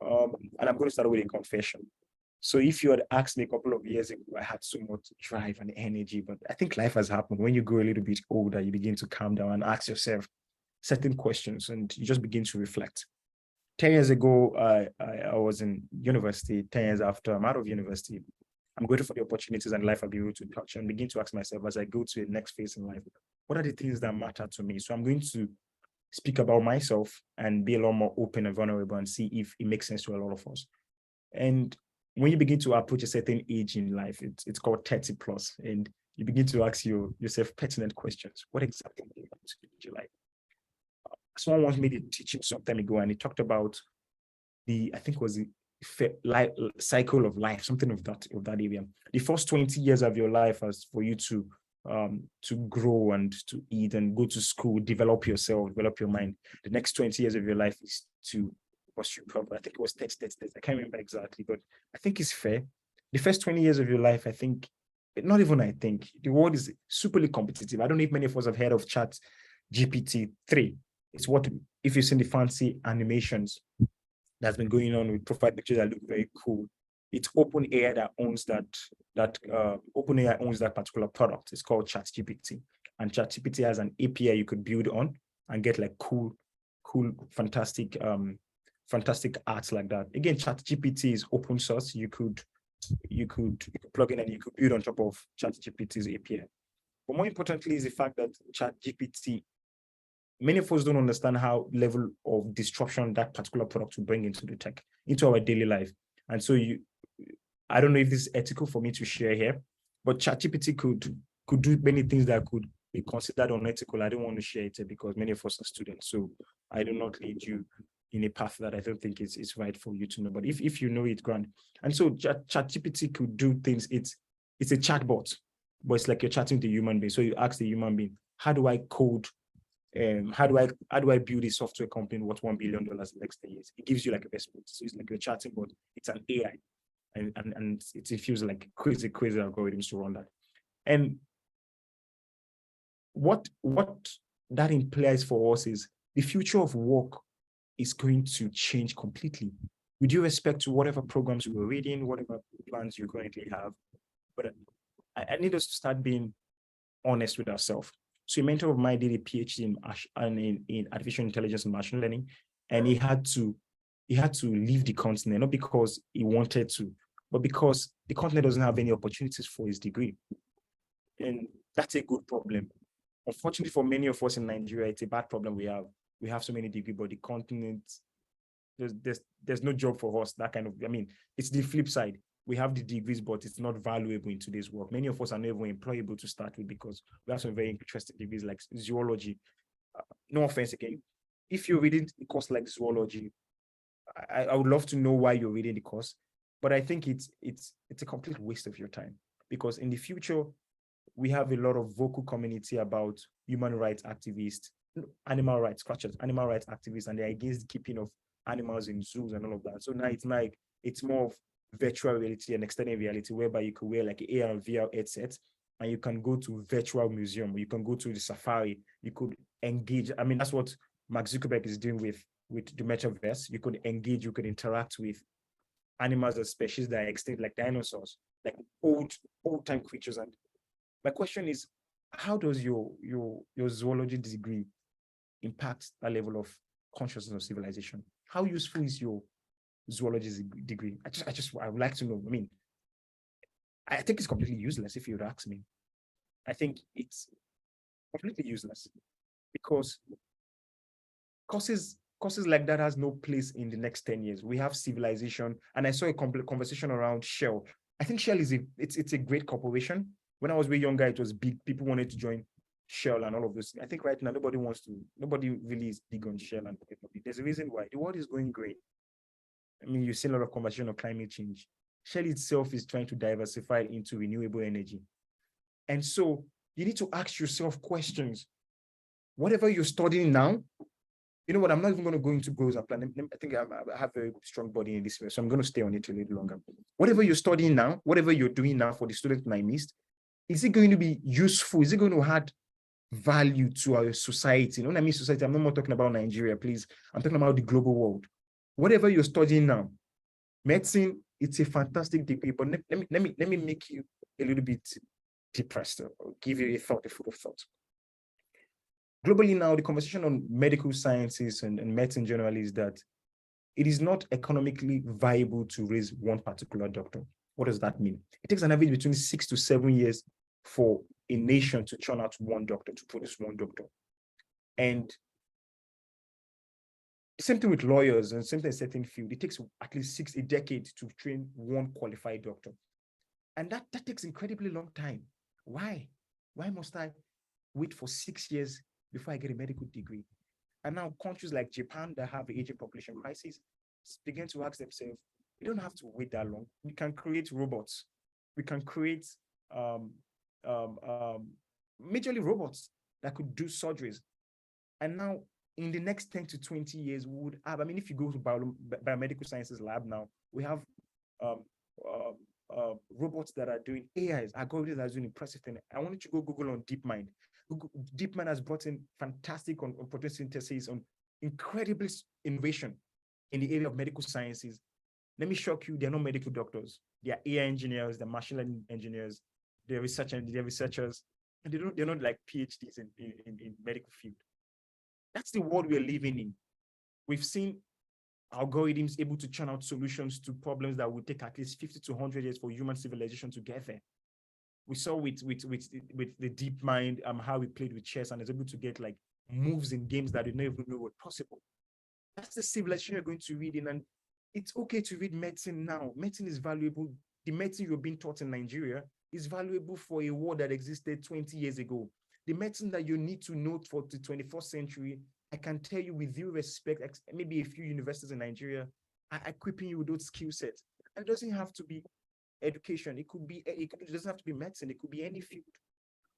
And I'm going to start with a confession. So if you had asked me a couple of years ago, I had so much drive and energy, but I think life has happened. When you grow a little bit older, you begin to calm down and ask yourself certain questions and you just begin to reflect. 10 years ago, I was in university. 10 years after I'm out of university, I'm grateful for the opportunities and life I'll be able to touch and begin to ask myself as I go to the next phase in life, what are the things that matter to me? So I'm going to speak about myself and be a lot more open and vulnerable and see if it makes sense to a lot of us. And when you begin to approach a certain age in life, it's called 30 plus, and you begin to ask yourself pertinent questions. What exactly do you want to do in your life? Someone once made a teaching some time ago, and he talked about I think it was the cycle of life, something of that area. The first 20 years of your life is for you to grow and to eat and go to school, develop yourself, develop your mind. The next 20 years of your life is to pursue purpose. I think it was 30. I can't remember exactly, but I think it's fair. The first 20 years of your life, I think, not even I think, the world is superly competitive. I don't know if many of us have heard of Chat GPT-3. It's what, if you've seen the fancy animations that's been going on with profile pictures that look very cool. It's OpenAI that owns OpenAI owns that particular product. It's called ChatGPT, and ChatGPT has an API you could build on and get like cool, fantastic arts like that. Again, ChatGPT is open source. You could plug in and you could build on top of ChatGPT's API. But more importantly is the fact that ChatGPT, many of us don't understand how level of disruption that particular product will bring into our daily life. And so I don't know if this is ethical for me to share here, but ChatGPT could do many things that could be considered unethical. I don't want to share it because many of us are students, so I do not lead you in a path that I don't think is right for you to know. But if you know it, grant. And so ChatGPT could do things. It's a chatbot, but it's like you're chatting to a human being. So you ask the human being, how do I code? How do I build a software company worth $1 billion in the next 10 years? It gives you like a best point. So it's like you're chatting, but it's an AI, and it feels like crazy algorithms to run that. And what that implies for us is the future of work is going to change completely. With due respect to whatever programs you were reading, whatever plans you currently have, but I need us to start being honest with ourselves. So a mentor of mine did a PhD in artificial intelligence and machine learning, and he had to leave the continent, not because he wanted to, but because the continent doesn't have any opportunities for his degree. And that's a good problem. Unfortunately, for many of us in Nigeria, it's a bad problem we have. We have so many degrees, but the continent, there's no job for us. That kind of, it's the flip side. We have the degrees, but it's not valuable in today's work. Many of us are never employable to start with because we have some very interesting degrees like zoology. No offense again. If you're reading a course like zoology, I would love to know why you're reading the course, but I think it's a complete waste of your time, because in the future, we have a lot of vocal community about human rights activists, animal rights activists, and they're against the keeping of animals in zoos and all of that. So now it's more of virtual reality and extended reality, whereby you could wear like an AR and VR headset and you can go to virtual museum, you can go to the safari, you could engage. That's what Mark Zuckerberg is doing with the metaverse. You could engage, you could interact with animals and species that are extinct, like dinosaurs, like old time creatures. And my question is, how does your zoology degree impact that level of consciousness of civilization? How useful is your zoology degree? I would like to know. I think it's completely useless if you would ask me. I think it's completely useless because courses like that has no place in the next 10 years. We have civilization, and I saw a conversation around Shell. I think Shell it's a great corporation. When I was way younger, it was big. People wanted to join Shell and all of this. I think right now nobody really is big on Shell, and there's a reason why. The world is going great. You see a lot of conversation on climate change. Shell itself is trying to diversify into renewable energy. And so you need to ask yourself questions. Whatever you're studying now, you know what, I'm not even going to go into goals and plan. I think I have a very strong body in this way, so I'm going to stay on it a little longer. Whatever you're studying now, whatever you're doing now for the students in my midst, is it going to be useful? Is it going to add value to our society? When I mean society, I'm not more talking about Nigeria, please. I'm talking about the global world. Whatever you're studying now, medicine, it's a fantastic degree, but let me make you a little bit depressed or give you a food of thought. Globally now, the conversation on medical sciences and medicine generally is that it is not economically viable to raise one particular doctor. What does that mean? It takes an average between 6 to 7 years for a nation to churn out one doctor, to produce one doctor. And same thing with lawyers and same thing in certain field. It takes at least a decade to train one qualified doctor. And that takes incredibly long time. Why? Why must I wait for 6 years before I get a medical degree? And now countries like Japan that have the aging population crisis begin to ask themselves, we don't have to wait that long. We can create robots. We can create majorly robots that could do surgeries. And now in the next 10 to 20 years, we would have, I mean, if you go to biomedical sciences lab now, we have robots that are doing AIs, algorithms that are doing impressive things. I want you to go Google on DeepMind. DeepMind has brought in fantastic on protein synthesis, on incredible innovation in the area of medical sciences. Let me shock you, they're not medical doctors. They are AI engineers, they're machine learning engineers, they're researchers, and they're not like PhDs in medical field. That's the world we're living in. We've seen algorithms able to churn out solutions to problems that would take at least 50 to 100 years for human civilization to get there. We saw with the DeepMind how we played with chess and is able to get like moves in games that we never even know were possible. That's the civilization you're going to read in, and it's okay to read medicine now. Medicine is valuable. The medicine you're being taught in Nigeria is valuable for a war that existed 20 years ago. The medicine that you need to know for the 21st century, I can tell you with due respect, maybe a few universities in Nigeria are equipping you with those skill sets. And it doesn't have to be education. It doesn't have to be medicine. It could be any field.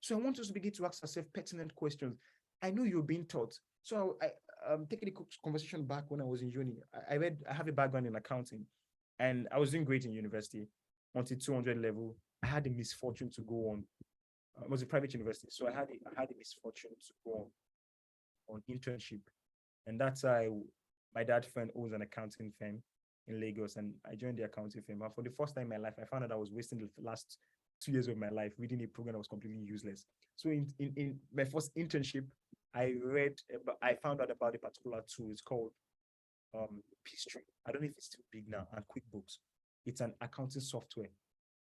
So I want us to begin to ask ourselves pertinent questions. I know you're being taught. So I'm taking the conversation back when I was in uni. I have a background in accounting, and I was doing great in university until 200 level. I had the misfortune to go on. It was a private university, so I had the misfortune to go on internship, and that's how my dad's friend owns an accounting firm in Lagos, and I joined the accounting firm. And for the first time in my life, I found out I was wasting the last 2 years of my life reading a program that was completely useless. So in my first internship, I found out about a particular tool. It's called Peachtree. I don't know if it's still big now, and QuickBooks. It's an accounting software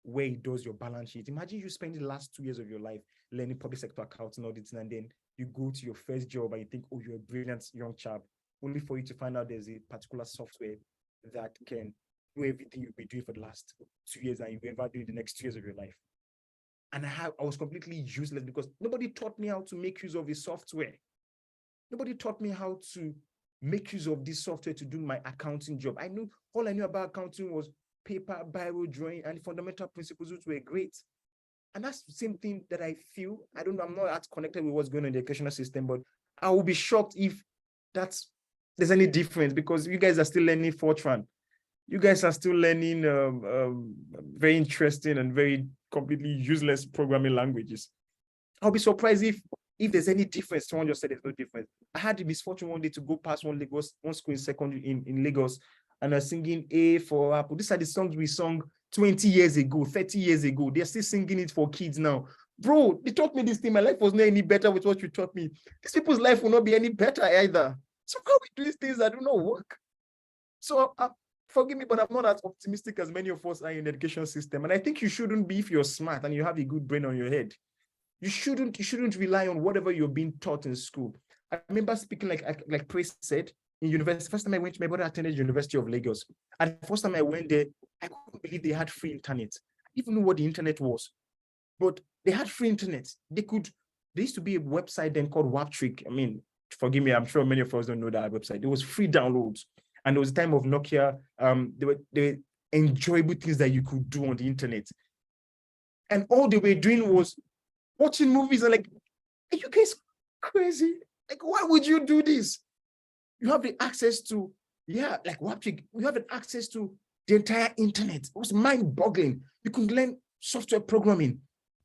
where it does your balance sheet. Imagine you spend the last 2 years of your life learning public sector accounting, auditing, and then you go to your first job and you think, oh, you're a brilliant young chap, only for you to find out there's a particular software that can do everything you've been doing for the last 2 years and you ever do in the next 2 years of your life. And I was completely useless because nobody taught me how to make use of the software. Nobody taught me how to make use of this software to do my accounting job. All I knew about accounting was paper, biro, drawing, and fundamental principles, which were great. And that's the same thing that I feel. I'm not as connected with what's going on in the educational system, but I will be shocked if there's any difference, because you guys are still learning Fortran. You guys are still learning very interesting and very completely useless programming languages. I'll be surprised if there's any difference. Someone just said there's no difference. I had the misfortune one day to go past one school in secondary in Lagos, and I was singing A for Apple. These are the songs we sung 20 years ago, 30 years ago. They're still singing it for kids now. Bro, they taught me this thing. My life was not any better with what you taught me. These people's life will not be any better either. So how we do these things that do not work? So forgive me, but I'm not as optimistic as many of us are in the education system. And I think you shouldn't be if you're smart and you have a good brain on your head. You shouldn't rely on whatever you're being taught in school. I remember speaking like Praise said, in university. First time I went, my brother attended University of Lagos. And the first time I went there, I couldn't believe they had free internet. I didn't even know what the internet was. But they had free internet. There used to be a website then called Waptrick. I mean, forgive me, I'm sure many of us don't know that website. There was free downloads. And there was a time of Nokia. There were enjoyable things that you could do on the internet. And all they were doing was watching movies. And like, are you guys crazy? Like, why would you do this? You have the access to, like Waptrick, you have access to the entire internet. It was mind-boggling. You could learn software programming.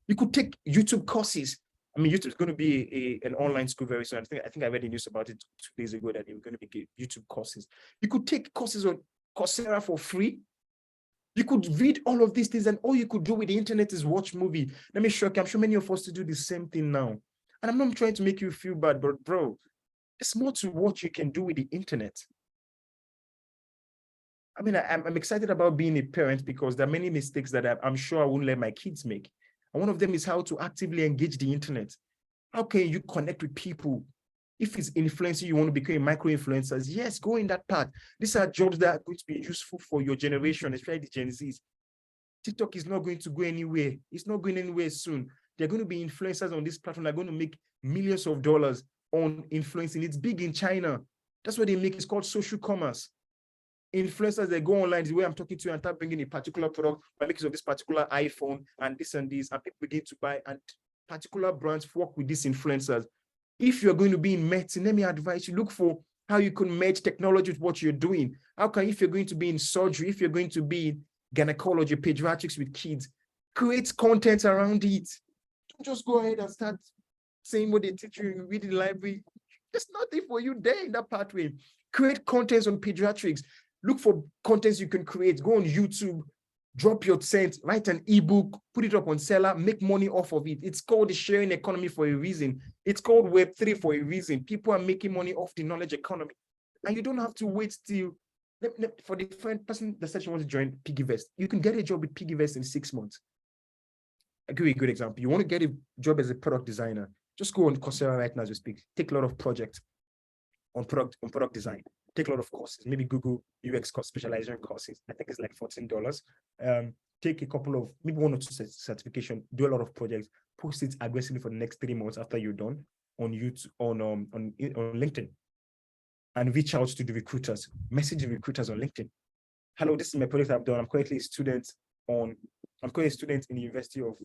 You could take YouTube courses. I mean, YouTube is going to be an online school very soon. I think I read the news about it 2 days ago that they were going to be YouTube courses. You could take courses on Coursera for free. You could read all of these things, and all you could do with the internet is watch movie. Let me shock you. I'm sure many of us to do the same thing now. And I'm not trying to make you feel bad, but bro, there's more to what you can do with the internet. I mean, I'm excited about being a parent because there are many mistakes that I'm sure I won't let my kids make. And one of them is how to actively engage the internet. How can you connect with people? If it's influencing, you want to become micro-influencers, yes, go in that path. These are jobs that are going to be useful for your generation, especially the Gen Zs. TikTok is not going to go anywhere. It's not going anywhere soon. They're going to be influencers on this platform. They're going to make millions of dollars on influencing. It's big in China. That's what they make. It's called social commerce. Influencers, they go online, the way I'm talking to you, and start bringing a particular product by making of this particular iPhone and this, and people begin to buy, and particular brands work with these influencers. If you're going to be in medicine, let me advise you, look for how you can merge technology with what you're doing. How can, if you're going to be in surgery, if you're going to be in gynecology, pediatrics with kids, create content around it. Don't just go ahead and start saying what they teach you in reading the library. There's nothing for you there in that pathway. Create contents on pediatrics. Look for contents you can create. Go on YouTube, drop your cent, write an ebook, put it up on Seller, make money off of it. It's called the sharing economy for a reason. It's called Web3 for a reason. People are making money off the knowledge economy. And you don't have to wait till, for the person that said she wants to join Piggyvest, you can get a job with Piggyvest in 6 months. I'll give you a good example. You want to get a job as a product designer, just go on Coursera right now as we speak. Take a lot of projects on product design. Take a lot of courses, maybe Google UX course, specialization courses. I think it's like $14. Take a couple of, maybe 1 or 2 certification, do a lot of projects, post it aggressively for the next 3 months after you're done on YouTube, on LinkedIn, and reach out to the recruiters, message the recruiters on LinkedIn. Hello, this is my project I've done. I'm currently a student in the University of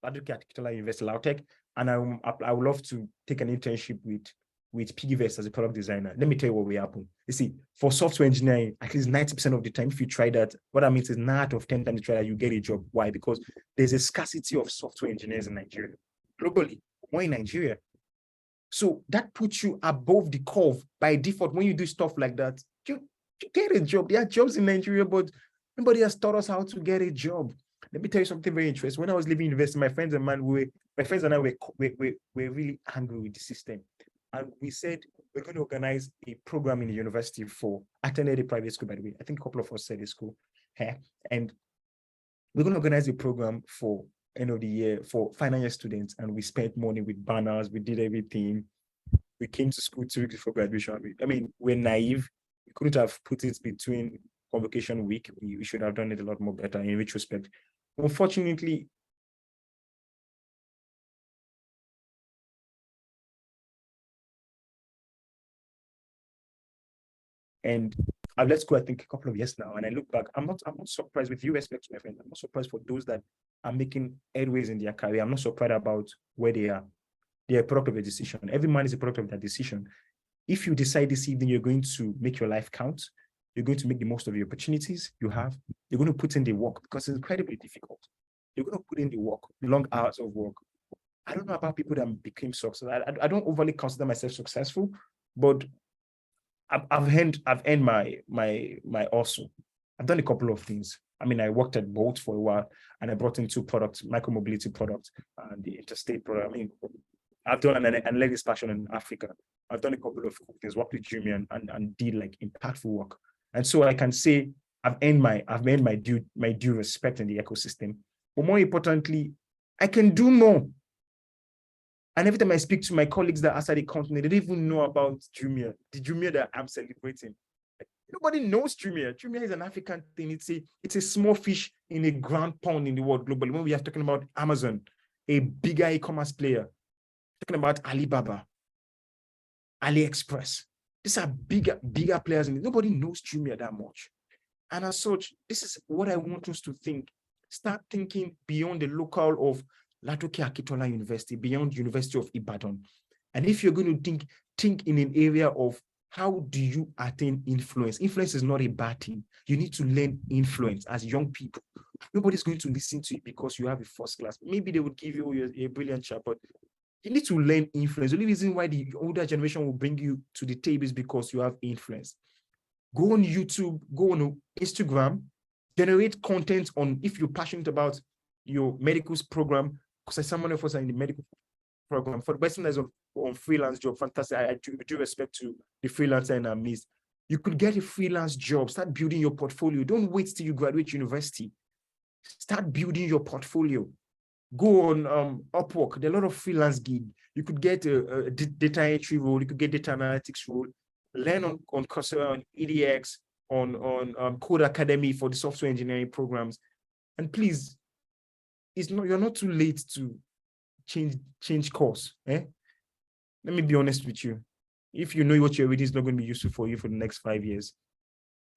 University Lautech, and I would love to take an internship with Piggyvest as a product designer. Let me tell you what will happen. You see, for software engineering, at least 90% of the time, if you try that, what that means is 9 out of 10 times you try that, you get a job. Why? Because there's a scarcity of software engineers in Nigeria. Globally, more in Nigeria. So that puts you above the curve by default. When you do stuff like that, you get a job. There are jobs in Nigeria, but nobody has taught us how to get a job. Let me tell you something very interesting. When I was leaving university, my friends and I were really angry with the system. And we said, we're going to organize a program in the university for, I attended a private school, by the way. I think a couple of us said a school here. And we're going to organize a program for end of the year for final year students. And we spent money with banners. We did everything. We came to school 2 weeks before graduation. I mean, we're naive. We couldn't have put it between convocation week. We should have done it a lot more better in retrospect. Unfortunately, and let's go, I think, a couple of years now, and I look back, I'm not surprised. With due respect to my friends, I'm not surprised for those that are making headways in their career. I'm not surprised about where they are. They are a product of a decision. Every man is a product of that decision. If you decide this evening you're going to make your life count, you're going to make the most of the opportunities you have, you're going to put in the work, because it's incredibly difficult. You're going to put in the work, long hours of work. I don't know about people that became successful. I don't overly consider myself successful, but I've earned my also. I've done a couple of things. I mean, I worked at Bolt for a while, and I brought in 2 products, micromobility products and the interstate product. I mean, I've done an analytics passion in Africa. I've done a couple of things, worked with Jumia and did like impactful work. And so I can say I've earned my due respect in the ecosystem. But more importantly, I can do more. And every time I speak to my colleagues that are outside the continent, they don't even know about Jumia, the Jumia that I'm celebrating. Nobody knows Jumia. Jumia is an African thing. It's a small fish in a grand pond in the world globally. When we are talking about Amazon, a bigger e-commerce player, talking about Alibaba, AliExpress, these are bigger players. Nobody knows Jumia that much. And as such, this is what I want us to think. Start thinking beyond the local of Ladoke Akintola University, beyond University of Ibadan. And if you're going to think in an area of how do you attain influence? Influence is not a bad thing. You need to learn influence as young people. Nobody's going to listen to you because you have a first class. Maybe they would give you a brilliant chat, but you need to learn influence. The only reason why the older generation will bring you to the table is because you have influence. Go on YouTube, go on Instagram, generate content on, if you're passionate about your medical program, because as someone of us are in the medical program, for the person that's on freelance job, fantastic. I do respect to the freelancer in our midst. You could get a freelance job, start building your portfolio. Don't wait till you graduate university. Start building your portfolio. Go on Upwork. There are a lot of freelance gigs. You could get a data entry role. You could get data analytics role. Learn on Coursera, on EDX, on Code Academy for the software engineering programs. And please, you're not too late to change course. Let me be honest with you. If you know what you're reading is not going to be useful for you for the next 5 years,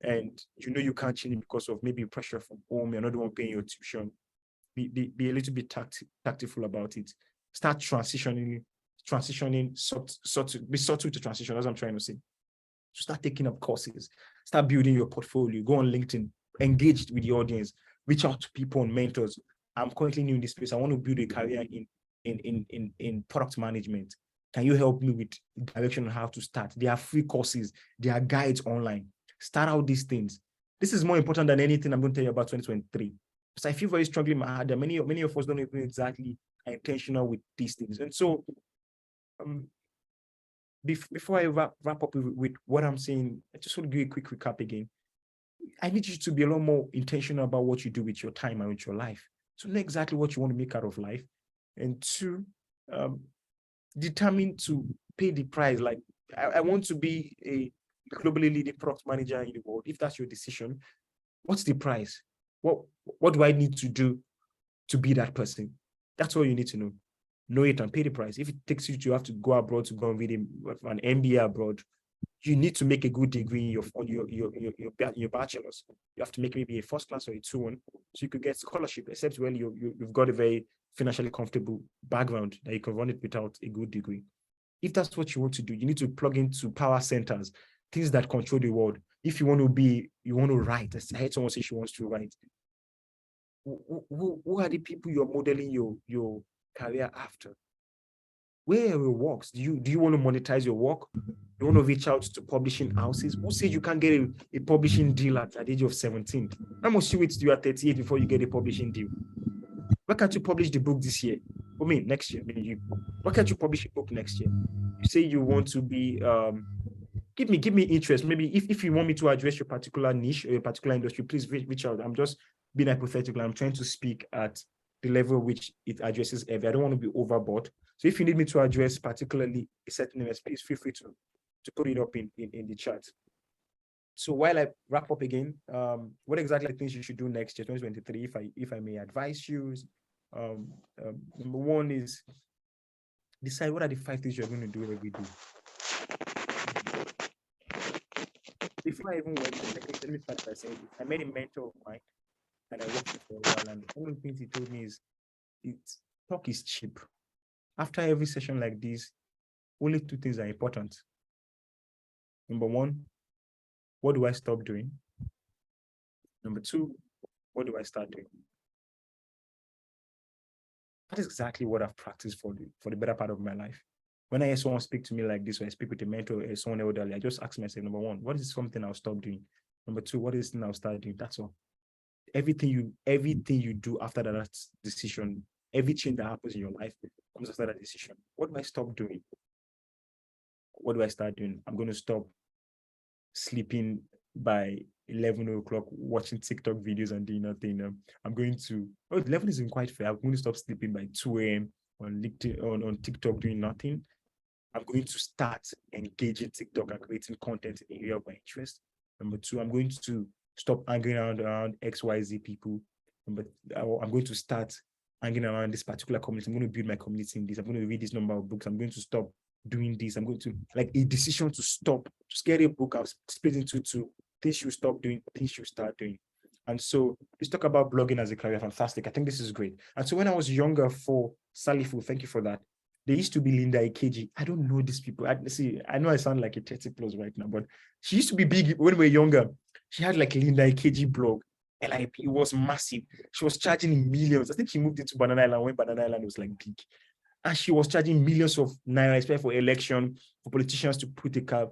and you know you can't change it because of maybe pressure from home, you're not the one paying your tuition, be a little bit tactful about it. Start transitioning, be subtle to transition. That's what I'm trying to say. So start taking up courses, start building your portfolio, go on LinkedIn, engage with the audience, reach out to people and mentors. I'm currently new in this space. I want to build a career in product management. Can you help me with direction on how to start? There are free courses, there are guides online. Start out these things. This is more important than anything I'm going to tell you about 2023. Because I feel very strongly in my heart that many of us don't even exactly are intentional with these things. And so before I wrap up with what I'm saying, I just want to give a quick recap again. I need you to be a lot more intentional about what you do with your time and with your life. So know exactly what you want to make out of life. And two, determined to pay the price. Like, I want to be a globally leading product manager in the world. If that's your decision, what's the price? What do I need to do to be that person? That's all you need to know. Know it and pay the price. If it takes you to have to go abroad to go and read an MBA abroad, you need to make a good degree on your bachelor's. You have to make maybe a first class or a 2-1, so you could get scholarship, except when you've got a very financially comfortable background that you can run it without a good degree. If that's what you want to do, you need to plug into power centers, things that control the world. If you want to write, I heard someone say she wants to write. Who are the people you're modeling your career after? Where are your works? Do you want to monetize your work? You want to reach out to publishing houses? Who said you can't get a publishing deal at the age of 17? How much you wait till you are 38 before you get a publishing deal? Why can't you publish the book this year? Next year. Why can't you publish a book next year? You say you want to be give me interest. Maybe if you want me to address your particular niche or your particular industry, please reach out. I'm just being hypothetical. I'm trying to speak at the level which it addresses every. I don't want to be overboard. So if you need me to address particularly a certain investment, please feel free to put it up in the chat. So while I wrap up again, what exactly things you should do next year, 2023, if I may advise you, number one is decide what are the 5 things you're going to do every day. Before I even went, let me start by saying this. I met a mentor of mine and I worked with for a while, and one of the things he told me is talk is cheap. After every session like this, only 2 things are important. Number 1, what do I stop doing? Number 2, what do I start doing? That is exactly what I've practiced for the better part of my life. When I hear someone speak to me like this, or I speak with a mentor or someone elderly, I just ask myself, number 1, what is something I'll stop doing? Number 2, what is something I'll start doing? That's all. Everything you do after that decision, every change that happens in your life comes after that decision. What do I stop doing? What do I start doing? I'm going to stop sleeping by 11 o'clock, watching TikTok videos and doing nothing. I'm going to, 11 isn't quite fair. I'm going to stop sleeping by 2 a.m. on LinkedIn, on TikTok, doing nothing. I'm going to start engaging TikTok and creating content in the area of my interest. Number 2, I'm going to stop hanging around XYZ people. I'm going to start hanging around this particular community. I'm going to build my community in this. I'm going to read this number of books. I'm going to stop doing this. I'm going to, like, a decision to stop. Just get a book. I'll split into 2. Things you stop doing, things you start doing. And so let's talk about blogging as a career. Fantastic. I think this is great. And so when I was younger, for Salifu, thank you for that. There used to be Linda Ikeji. I don't know these people. I know I sound like a 30 plus right now, but she used to be big when we were younger. She had like Linda Ikeji blog. And like, it was massive. She was charging millions. I think she moved into Banana Island when Banana Island was like big. And she was charging millions of naira, especially for election, for politicians to put a cap.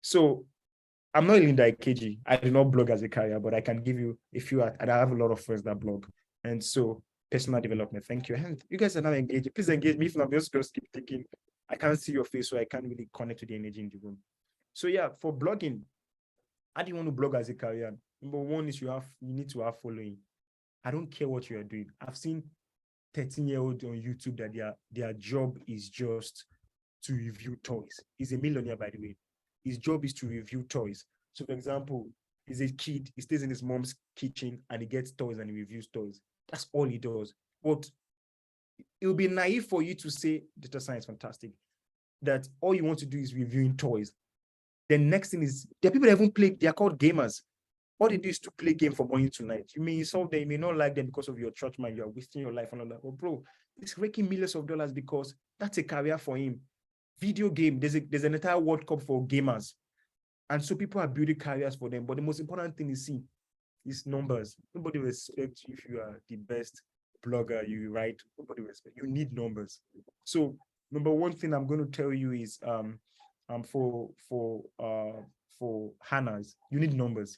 So I'm not Linda Ikeji. I do not blog as a career, but I can give you a few, and I have a lot of friends that blog. And so personal development, thank you. And you guys are now engaged. Please engage me. If not, I'm just going to keep thinking. I can't see your face, so I can't really connect to the energy in the room. So yeah, for blogging, How do you want to blog as a career? Number one is you need to have following. I don't care what you are doing. I've seen 13-year-old on YouTube that their job is just to review toys. He's a millionaire, by the way. His job is to review toys. So, for example, he's a kid, he stays in his mom's kitchen and he gets toys and he reviews toys. That's all he does. But it would be naive for you to say data science fantastic, that all you want to do is reviewing toys. The next thing is, there are people that even play, they are called gamers. All they do is to play game from morning to night. You may insult them, you may not like them because of your church mind, you are wasting your life on that. But bro, he's making millions of dollars because that's a career for him. Video game, there's an entire World Cup for gamers. And so people are building careers for them. But the most important thing is numbers. Nobody respects you if you are the best blogger, you write. Nobody respects. You need numbers. So number one thing I'm going to tell you is for Hannah's, you need numbers.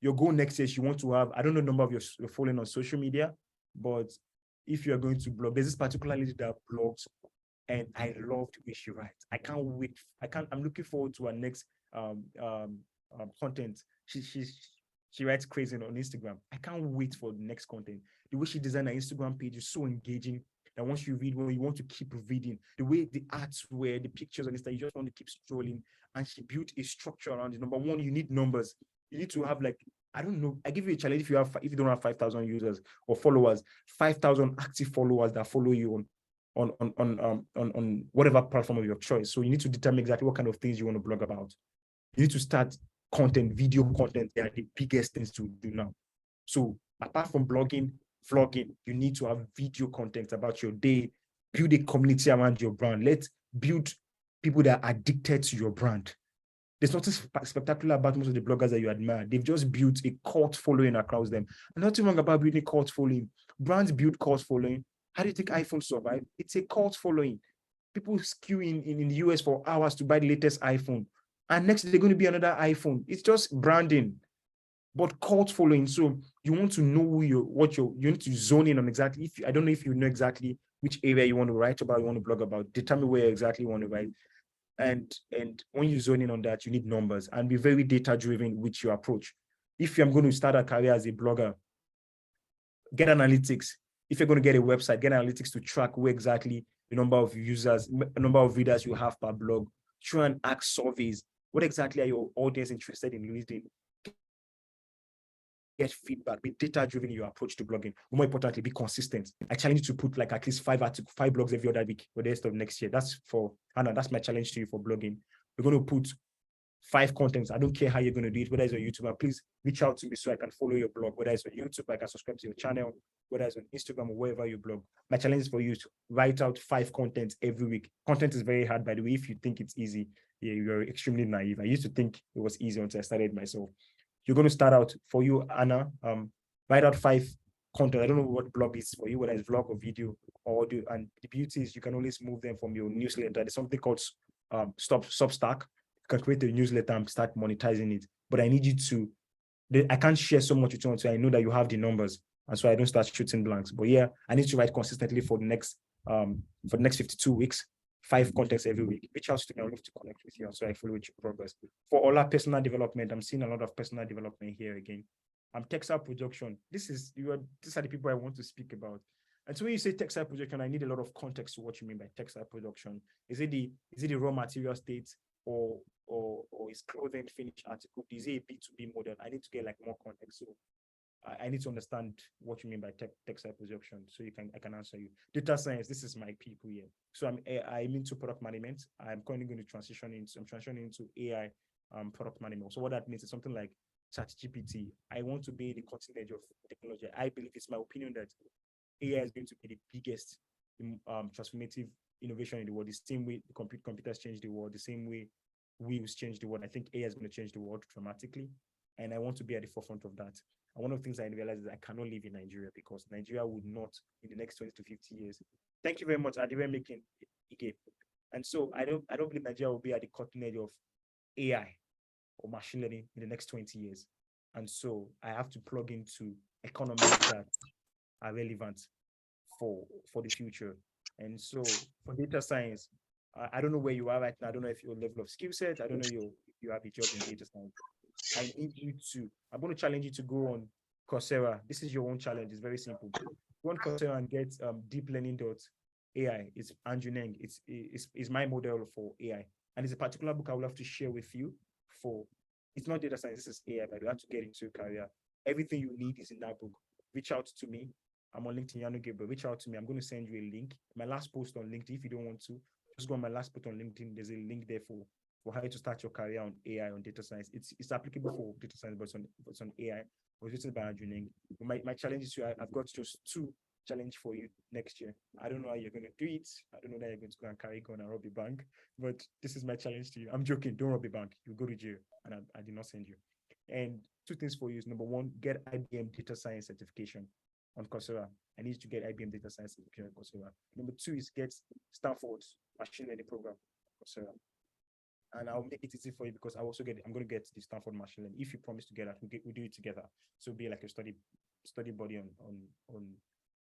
Your goal next year is you want to have, I don't know the number of your following on social media, but if you're going to blog, there's this particular lady that blogs, and I love the way she writes. I can't wait. I'm looking forward to her next content. She writes crazy on Instagram. I can't wait for the next content. The way she designed her Instagram page is so engaging that once you read, well, you want to keep reading. The way the arts were, the pictures on Insta, you just want to keep scrolling. And she built a structure around it. Number one, you need numbers. You need to have, like, I don't know, I give you a challenge. If you don't have 5,000 users or followers, 5,000 active followers that follow you on whatever platform of your choice. So you need to determine exactly what kind of things you want to blog about. You need to start content, video content. They are the biggest things to do now. So apart from blogging, vlogging, you need to have video content about your day, build a community around your brand. Let's build people that are addicted to your brand. There's nothing spectacular about most of the bloggers that you admire. They've just built a cult following across them. And nothing wrong about building a cult following. Brands build cult following. How do you think iPhone survive? It's a cult following. People queue in the US for hours to buy the latest iPhone. And next, they're going to be another iPhone. It's just branding, but cult following. So you want to know you need to zone in on exactly. I don't know if you know exactly which area you want to write about, you want to blog about, determine where exactly you want to write. And when you zone in on that, you need numbers and be very data-driven with your approach. If I'm going to start a career as a blogger, get analytics. If you're going to get a website, get analytics to track where exactly the number of users, the number of readers you have per blog. Try and ask surveys. What exactly are your audience interested in reading? Get feedback, be data-driven in your approach to blogging. More importantly, be consistent. I challenge you to put like at least 5 blogs every other week for the rest of next year. That's for Hannah. That's my challenge to you for blogging. We're going to put 5 contents. I don't care how you're going to do it, whether it's on YouTube, and please reach out to me so I can follow your blog, whether it's on YouTube, I can subscribe to your channel, whether it's on Instagram or wherever you blog. My challenge is for you to write out 5 contents every week. Content is very hard, by the way. If you think it's easy, yeah, you're extremely naive. I used to think it was easy until I started myself. You're going to start out, for you, Anna, write out 5 content. I don't know what blog is for you, whether it's vlog or video or audio. And the beauty is you can always move them from your newsletter. There's something called Substack. You can create a newsletter and start monetizing it. But I need you to, I can't share so much with you until I know that you have the numbers. And so I don't start shooting blanks. But yeah, I need to write consistently for the next 52 weeks. 5 contents every week. Reach out to me. I would love to connect with you. So I follow with your progress. For all our personal development, I'm seeing a lot of personal development here again. Textile production. These are the people I want to speak about. And so when you say textile production, I need a lot of context to what you mean by textile production. Is it the raw material state, or is clothing finished article? Is it a B2B model? I need to get like more context. So I need to understand what you mean by textile production, so I can answer you. Data science, this is my people here. So I'm into product management. I'm currently going to transitioning into AI product management. So what that means is something like ChatGPT. I want to be the cutting edge of technology. I believe, it's my opinion, that AI is going to be the biggest transformative innovation in the world. The same way the computers change the world, the same way wheels change the world. I think AI is going to change the world dramatically, and I want to be at the forefront of that. And one of the things I realized is I cannot live in Nigeria, because Nigeria would not, in the next 20 to 50 years. Thank you very much. I didn't make it. And so I don't believe Nigeria will be at the cutting edge of AI or machine learning in the next 20 years. And so I have to plug into economies that are relevant for the future. And so for data science, I don't know where you are right now. I don't know if your level of skill set, I don't know if you have a job in data science. I'm going to challenge you to go on Coursera. This is your own challenge. It's very simple. Go on Coursera and get deeplearning.ai. It's Andrew Neng. It's my model for AI. And it's a particular book I would love to share with you for, it's not data science, this is AI, but you have to get into a career. Everything you need is in that book. Reach out to me. I'm on LinkedIn, Iyanu Gabriel. Reach out to me. I'm going to send you a link. My last post on LinkedIn, if you don't want to, just go on my last post on LinkedIn. There's a link there for how to start your career on AI, on data science. It's applicable for data science, but it's on AI. It was written by Andrew Neng. My challenge is I've got just 2 challenge for you next year. I don't know how you're going to do it. I don't know that you're going to go and carry gun and rob a bank, but this is my challenge to you. I'm joking. Don't rob a bank. You go to jail, and I did not send you. And 2 things for you is, number 1, get IBM data science certification on Coursera. I need to get IBM data science certification on Coursera. Number 2 is get Stanford's machine learning program on Coursera. And I'll make it easy for you because I'm going to get the Stanford machine learning. If you promise to get that, we'll do it together. So it'll be like a study body on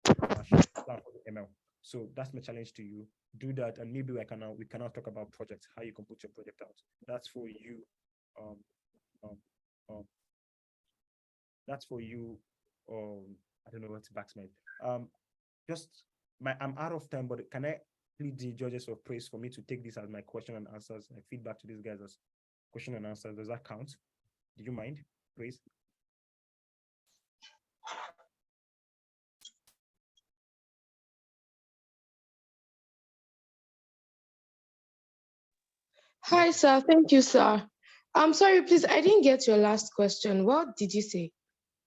Stanford ML. So that's my challenge to you. Do that, and maybe we can now talk about projects, how you can put your project out. That's for you. That's for you. I don't know what's backsmith. I'm out of time, but can I plead the judges of praise for me to take this as my question and answers, like feedback to these guys as question and answers? Does that count? Do you mind, please? Hi, sir. Thank you, sir. I'm sorry, please. I didn't get your last question. What did you say?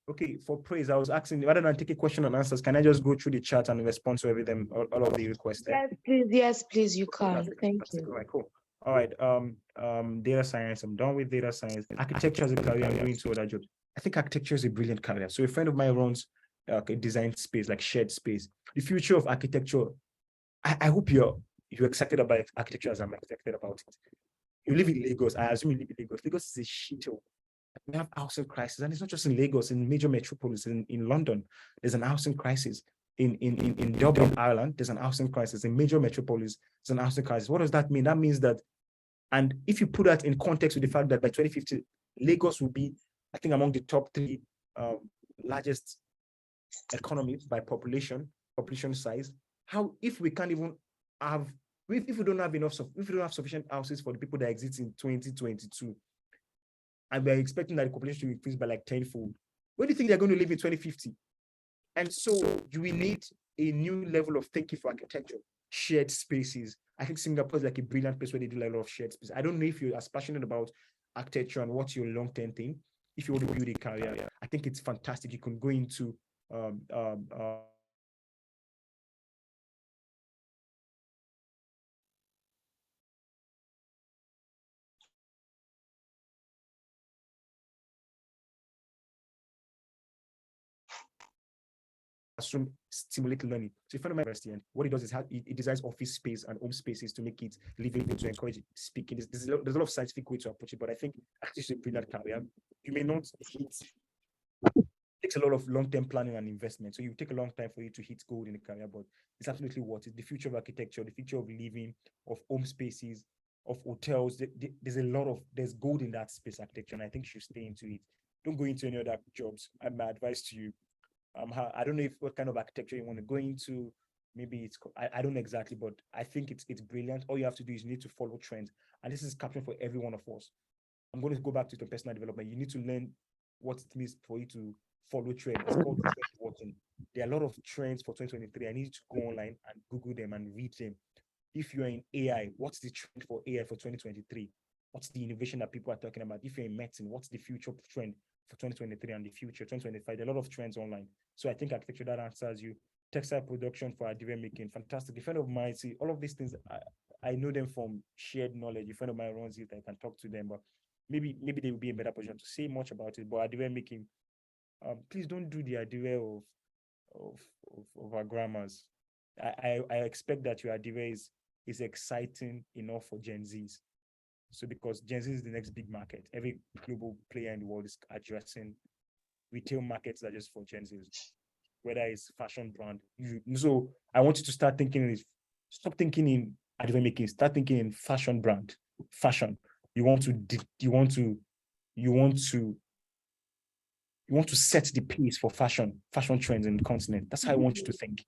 Okay, for praise, I was asking, rather than take a question and answers, can I just go through the chat and respond to everything, all of the requests there? Yes, please. Yes, please. You can. Thank you. All right, cool. All right, data science. I'm done with data science. Architecture as a career. I'm going to other jobs. I think architecture is a brilliant career. So a friend of mine runs a design space, like shared space. The future of architecture. I hope you're excited about architecture as I'm excited about it. You live in Lagos. I assume you live in Lagos. Lagos is a shithole. We have housing crisis, and it's not just in Lagos, in major metropolis. In London, there's an housing crisis. In Dublin, Ireland, there's an housing crisis. In major metropolis, there's an housing crisis. What does that mean? That means that, and if you put that in context with the fact that by 2050, Lagos will be, I think, among the top 3 largest economies by population size. How, if we can't even have, if we don't have sufficient houses for the people that exist in 2022, and we're expecting that the population to increase by like 10-fold, where do you think they're going to live in 2050? And so you will need a new level of thinking for architecture, shared spaces. I think Singapore is like a brilliant place where they do a lot of shared spaces. I don't know if you're as passionate about architecture and what's your long-term thing. If you want to build a career, I think it's fantastic. You can go into stimulate learning. So, if I'm university, and what it does is it designs office space and home spaces to make it livable, to encourage speaking. There's a lot of scientific way to approach it, but I think actually it's a brilliant career. You may not hit. It takes a lot of long-term planning and investment, so you take a long time for you to hit gold in a career, but it's absolutely worth it. The future of architecture, the future of living, of home spaces, of hotels. There's gold in that space architecture, and I think you should stay into it. Don't go into any other jobs. My advice to you. I don't know what kind of architecture you want to go into. Maybe I don't know exactly, but I think it's brilliant. All you have to do is you need to follow trends, and this is captured for every one of us. I'm going to go back to the personal development. You need to learn what it means for you to follow trends. It's called trend watching. There are a lot of trends for 2023. I need you to go online and Google them and read them. If you're in AI, what's the trend for AI for 2023? What's the innovation that people are talking about? If you're in medicine, what's the future trend for 2023 and the future 2025? There are a lot of trends online. So I think architecture, that answers you. Textile production for additive making, fantastic. A friend of mine, see, all of these things, I know them from shared knowledge. A friend of mine runs it, I can talk to them, but maybe they will be in a better position to say much about it. But additive making, please don't do the additive of our grammars. I expect that your additive is exciting enough for Gen Zs. So because Gen Z is the next big market, every global player in the world is addressing retail markets that are just for Gen Zs, whether it's fashion brand. So I want you to stop thinking in advertising making, start thinking in fashion brand, fashion. You want to you want to set the pace for fashion trends in the continent. That's how I want you to think.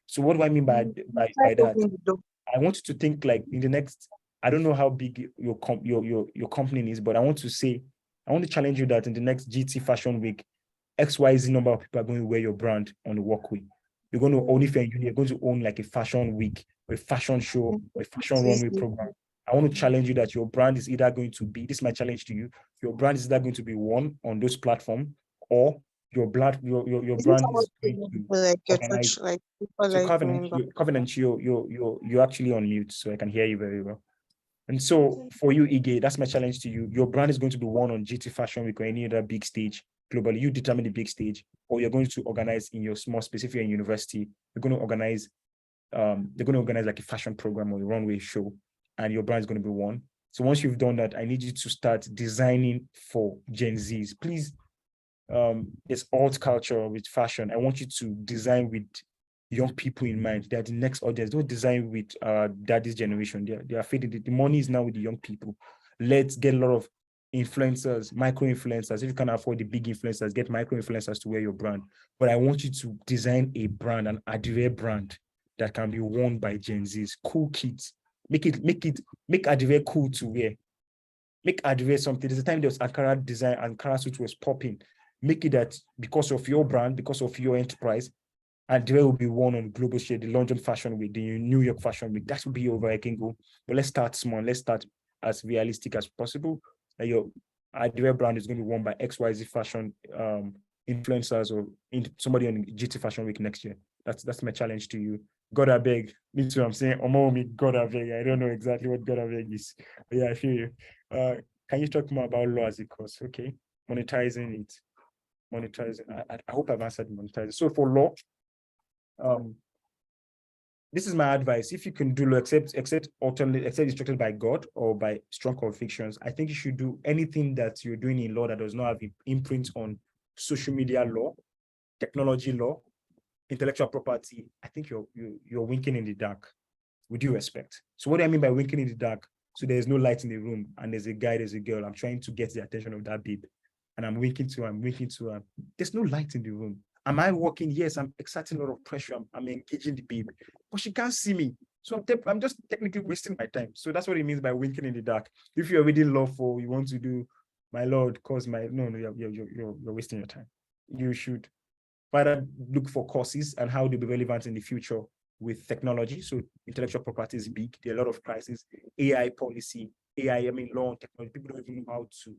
So what do I mean by that? I want you to think like in the next, I don't know how big your company is, but I want to challenge you that in the next GT Fashion Week, XYZ number of people are going to wear your brand on the walkway. You're going to own, if you're going to own like a fashion week, or a fashion show, or a fashion runway program. I want to challenge you that your brand is either going to be, this is my challenge to you, your brand is either going to be one on those platforms, or your brand is going to like your organize. church, like people So like Covenant, you're actually on mute, so I can hear you very well. And so for you, Ige, that's my challenge to you. Your brand is going to be one on GT Fashion Week or any other big stage globally. You determine the big stage, or you're going to organize in your small specific university. You're going to organize, they're going to organize like a fashion program or a runway show, and your brand is going to be one. So once you've done that, I need you to start designing for Gen Zs. Please, it's alt culture with fashion. I want you to design with young people in mind. They're the next audience. Don't design with daddy's generation. They are fading. The money is now with the young people. Let's get a lot of influencers, micro influencers. If you can afford the big influencers, get micro influencers to wear your brand. But I want you to design a brand, an Adire brand that can be worn by Gen Zs, cool kids. Make Adire cool to wear. Make Adire something. There's a time there was Ankara design, Ankara suit was popping. Make it that because of your brand, because of your enterprise, Adire will be worn on global stage, the London Fashion Week, the New York Fashion Week. That will be over. I can go. But let's start small. Let's start as realistic as possible. Your Adire brand is going to be worn by XYZ fashion influencers or somebody on GT Fashion Week next year. That's my challenge to you. God I beg. Me too. I'm saying Omo, God I beg. I don't know exactly what God I beg is. But yeah, I feel you. Can you talk more about law as a course? Okay. Monetizing it. Monetizing. I hope I've answered monetizing. So for law, this is my advice. If you can do law, except instructed by God or by strong convictions, I think you should do anything that you're doing in law that does not have an imprint on social media law, technology law, intellectual property. I think you're winking in the dark, with due respect. So what do I mean by winking in the dark? So there's no light in the room, and there's a guy, there's a girl. I'm trying to get the attention of that babe, and I'm winking to her. There's no light in the room. Am I working? Yes, I'm exerting a lot of pressure. I'm engaging the babe, but she can't see me. So I'm just technically wasting my time. So that's what it means by winking in the dark. If you're reading law for, you want to do, my lord, you're wasting your time. You should rather look for courses and how they'll be relevant in the future with technology. So intellectual property is big. There are a lot of crises. AI policy, law and technology. People don't even know how to.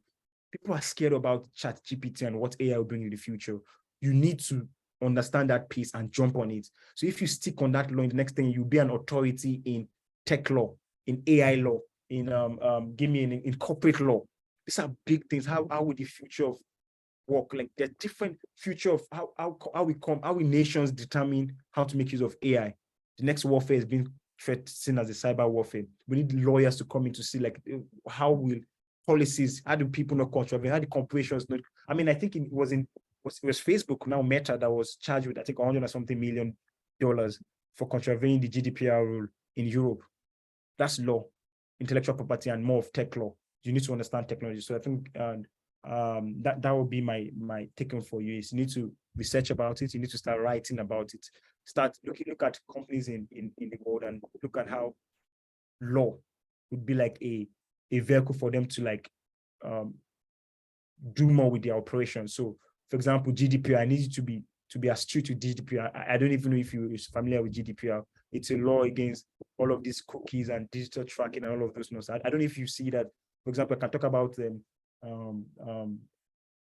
People are scared about ChatGPT and what AI will bring in the future. You need to understand that piece and jump on it. So if you stick on that law, in the next thing you'll be an authority in tech law, in AI law, in corporate law. These are big things. How would the future of work, like the different future of how we nations determine how to make use of AI. The next warfare is being seen as a cyber warfare. We need lawyers to come in to see like how will policies, how do people not contravene, how do corporations not. I mean, I think it was Facebook, now Meta, that was charged with I think $100 or something million for contravening the GDPR rule in Europe. That's law, intellectual property, and more of tech law. You need to understand technology. So I think that would be my take on for you. Is you need to research about it. You need to start writing about it. Start look at companies in the world and look at how law would be like a vehicle for them to like do more with their operations. So, for example, GDPR, I need you to be astute with GDPR. I don't even know if you're familiar with GDPR. It's a law against all of these cookies and digital tracking and all of those notes. I don't know if you see that. For example, I can talk about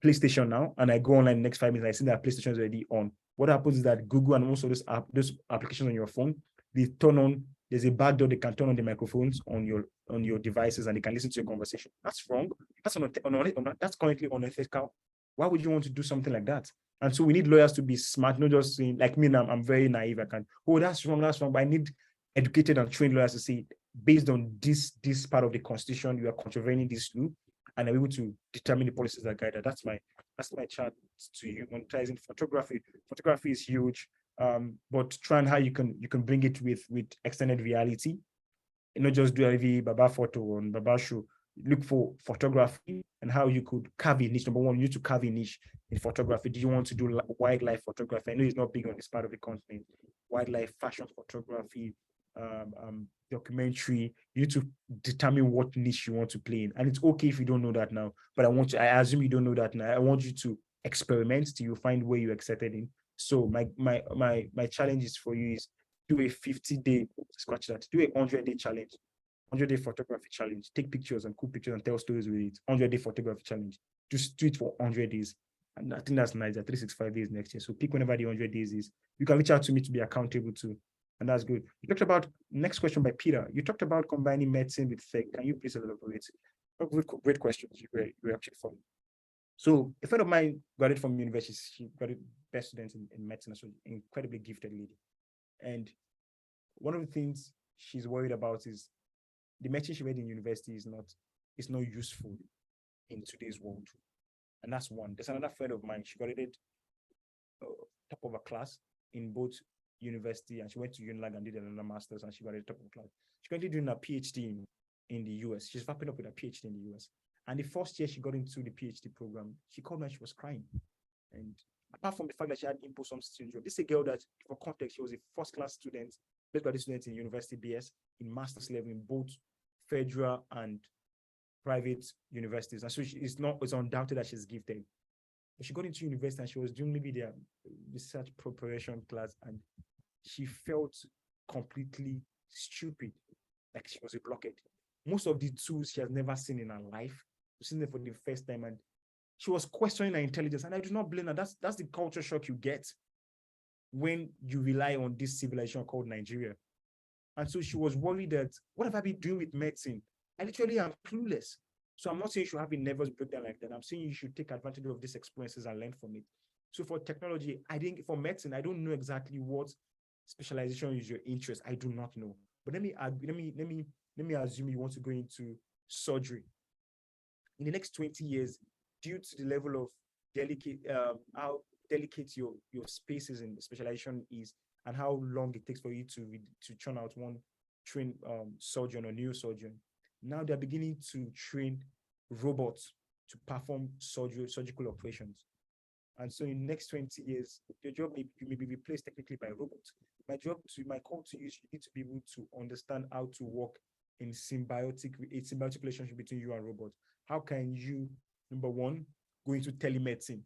PlayStation now, and I go online the next 5 minutes, I see that PlayStation is already on. What happens is that Google and also those applications on your phone, they turn on, there's a backdoor, they can turn on the microphones on your devices and they can listen to your conversation. That's wrong. That's currently unethical. Why would you want to do something like that? And so we need lawyers to be smart, not just saying, like me now, I'm very naive. I can, that's wrong. But I need educated and trained lawyers to say, based on this part of the Constitution, you are contravening this law, and I'm able to determine the policies that guide that. That's my chart to you. Monetizing photography. Photography is huge, but trying how you can bring it with extended reality, and not just do every Baba photo on Baba show. look for photography and how you could carve a niche. Number one, you need to carve a niche in photography. Do you want to do wildlife photography? I know it's not big on this part of the continent. Wildlife, fashion photography, documentary. You need to determine what niche you want to play in. And it's okay if you don't know that now, but I assume you don't know that now. I want you to experiment till you find where you're excited in. So my challenge is for you is do a 50-day, scratch that, do a 100-day challenge. 100-day photography challenge. Take pictures and cool pictures and tell stories with it. 100-day photography challenge. Just do it for 100 days. And I think that's nice. That 365 days next year. So pick whenever the 100 days is. You can reach out to me to be accountable to. And that's good. You talked about, next question by Peter. You talked about combining medicine with tech. Can you please elaborate? Oh, great questions. You were actually fun. So a friend of mine graduated from university. She graduated best student in medicine. So incredibly gifted lady. And one of the things she's worried about is the medicine she read in university is not useful in today's world. And that's one. There's another friend of mine. She graduated top of a class in both university, and she went to Unilag and did another master's, and she graduated top of class. She's currently doing a PhD in the US. She's wrapping up with a PhD in the US. And the first year she got into the PhD program, she called me and she was crying. And apart from the fact that she had imposter syndrome, this is a girl that, for context, she was a first-class student, postgraduate student in university BS, in master's level in both federal and private universities. And so it's undoubted that she's gifted. But she got into university and she was doing maybe their research preparation class, and she felt completely stupid, like she was a blockhead. Most of the tools she has never seen in her life, she's seen them for the first time, and she was questioning her intelligence. And I do not blame her. That's the culture shock you get when you rely on this civilization called Nigeria. And so she was worried that, what have I been doing with medicine? I literally am clueless. So I'm not saying you should have a nervous breakdown like that. I'm saying you should take advantage of these experiences and learn from it. So for technology, for medicine, I don't know exactly what specialization is your interest. I do not know. But let me assume you want to go into surgery. In the next 20 years, due to the level of how delicate your spaces in specialization is, and how long it takes for you to churn out one trained surgeon or neurosurgeon, now they're beginning to train robots to perform surgical operations. And so in the next 20 years, your job may be replaced technically by robots. My call to you is you need to be able to understand how to work in symbiotic relationship between you and robots. How can you, number one, go into telemedicine?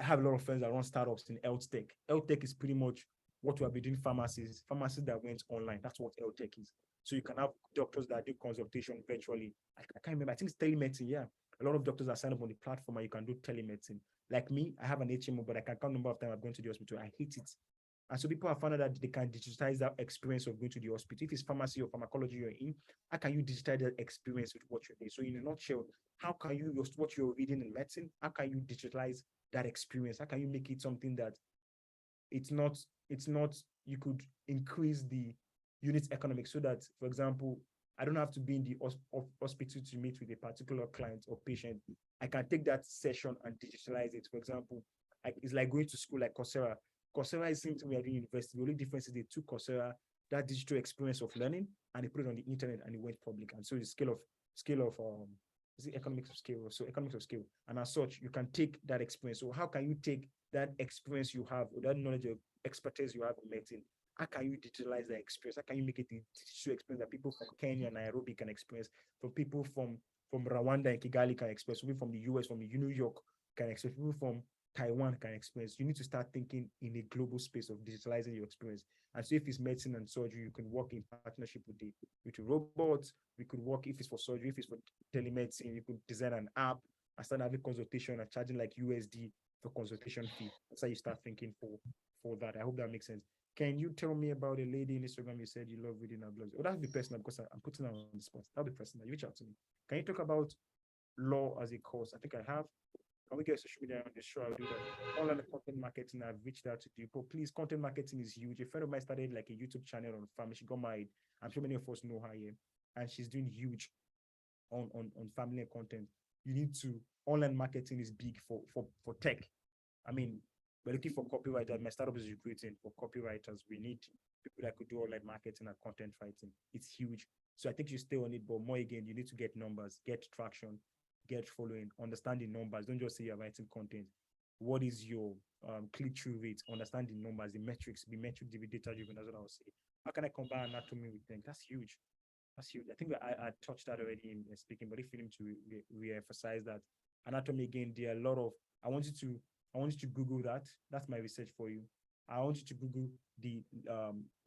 I have a lot of friends that run startups in health tech. Health tech is pretty much what we have been doing pharmacies that went online. That's what health tech is. So you can have doctors that do consultation virtually. I can't remember. I think it's telemedicine. Yeah. A lot of doctors are signed up on the platform and you can do telemedicine. Like me, I have an HMO, but I can count the number of times I've gone to the hospital. I hate it. And so people have found out that they can digitize that experience of going to the hospital. If it's pharmacy or pharmacology you're in, how can you digitize that experience with what you're doing? So in a nutshell, how can you use what you're reading in medicine? How can you digitalize that experience? How can you make it something that it's not, you could increase the unit economics so that, for example, I don't have to be in the hospital to meet with a particular client or patient. I can take that session and digitalize it. For example, it's like going to school like Coursera. Coursera is something we are doing in university. The only difference is they took Coursera, that digital experience of learning, and they put it on the internet and it went public. And so the scale of is it economics of scale? So economics of scale. And as such, you can take that experience. So how can you take that experience you have, or that knowledge of expertise you have in medicine? How can you digitalize that experience? How can you make it a digital experience that people from Kenya and Nairobi can experience, from people from Rwanda and Kigali can experience, people from the US, from New York can experience, people from Taiwan can experience? You need to start thinking in a global space of digitalizing your experience. And so if it's medicine and surgery, you can work in partnership with the robots. We could work, if it's for surgery, if it's for telemedicine, you could design an app and start having consultation and charging like USD for consultation fee. That's how you start thinking for that. I hope that makes sense. Can you tell me about a lady in Instagram you said you love reading her blogs? Oh, that'll be personal because I'm putting her on the spot. That'll be personal. You reach out to me. Can you talk about law as a course? I think I have. Can we get social media on the show? I'll do that. Online content marketing, I've reached out to people. Please, content marketing is huge. A friend of mine started like a YouTube channel on family. She got married. I'm sure many of us know her here. And she's doing huge on family and content. You need to, online marketing is big for tech. I mean, we're looking for copywriters. My startup is recruiting for copywriters. We need people that could do online marketing and content writing. It's huge. So I think you stay on it, but more again, you need to get numbers, get traction, get following, understand the numbers. Don't just say you're writing content. What is your click-through rate? Understand the numbers, the metrics, be metric data driven. That's what I would say. How can I combine anatomy with them? That's huge. That's huge. I think I touched that already in speaking, but if you need to re-emphasize that anatomy again, there are a lot of. I want you to Google that. That's my research for you. I want you to Google the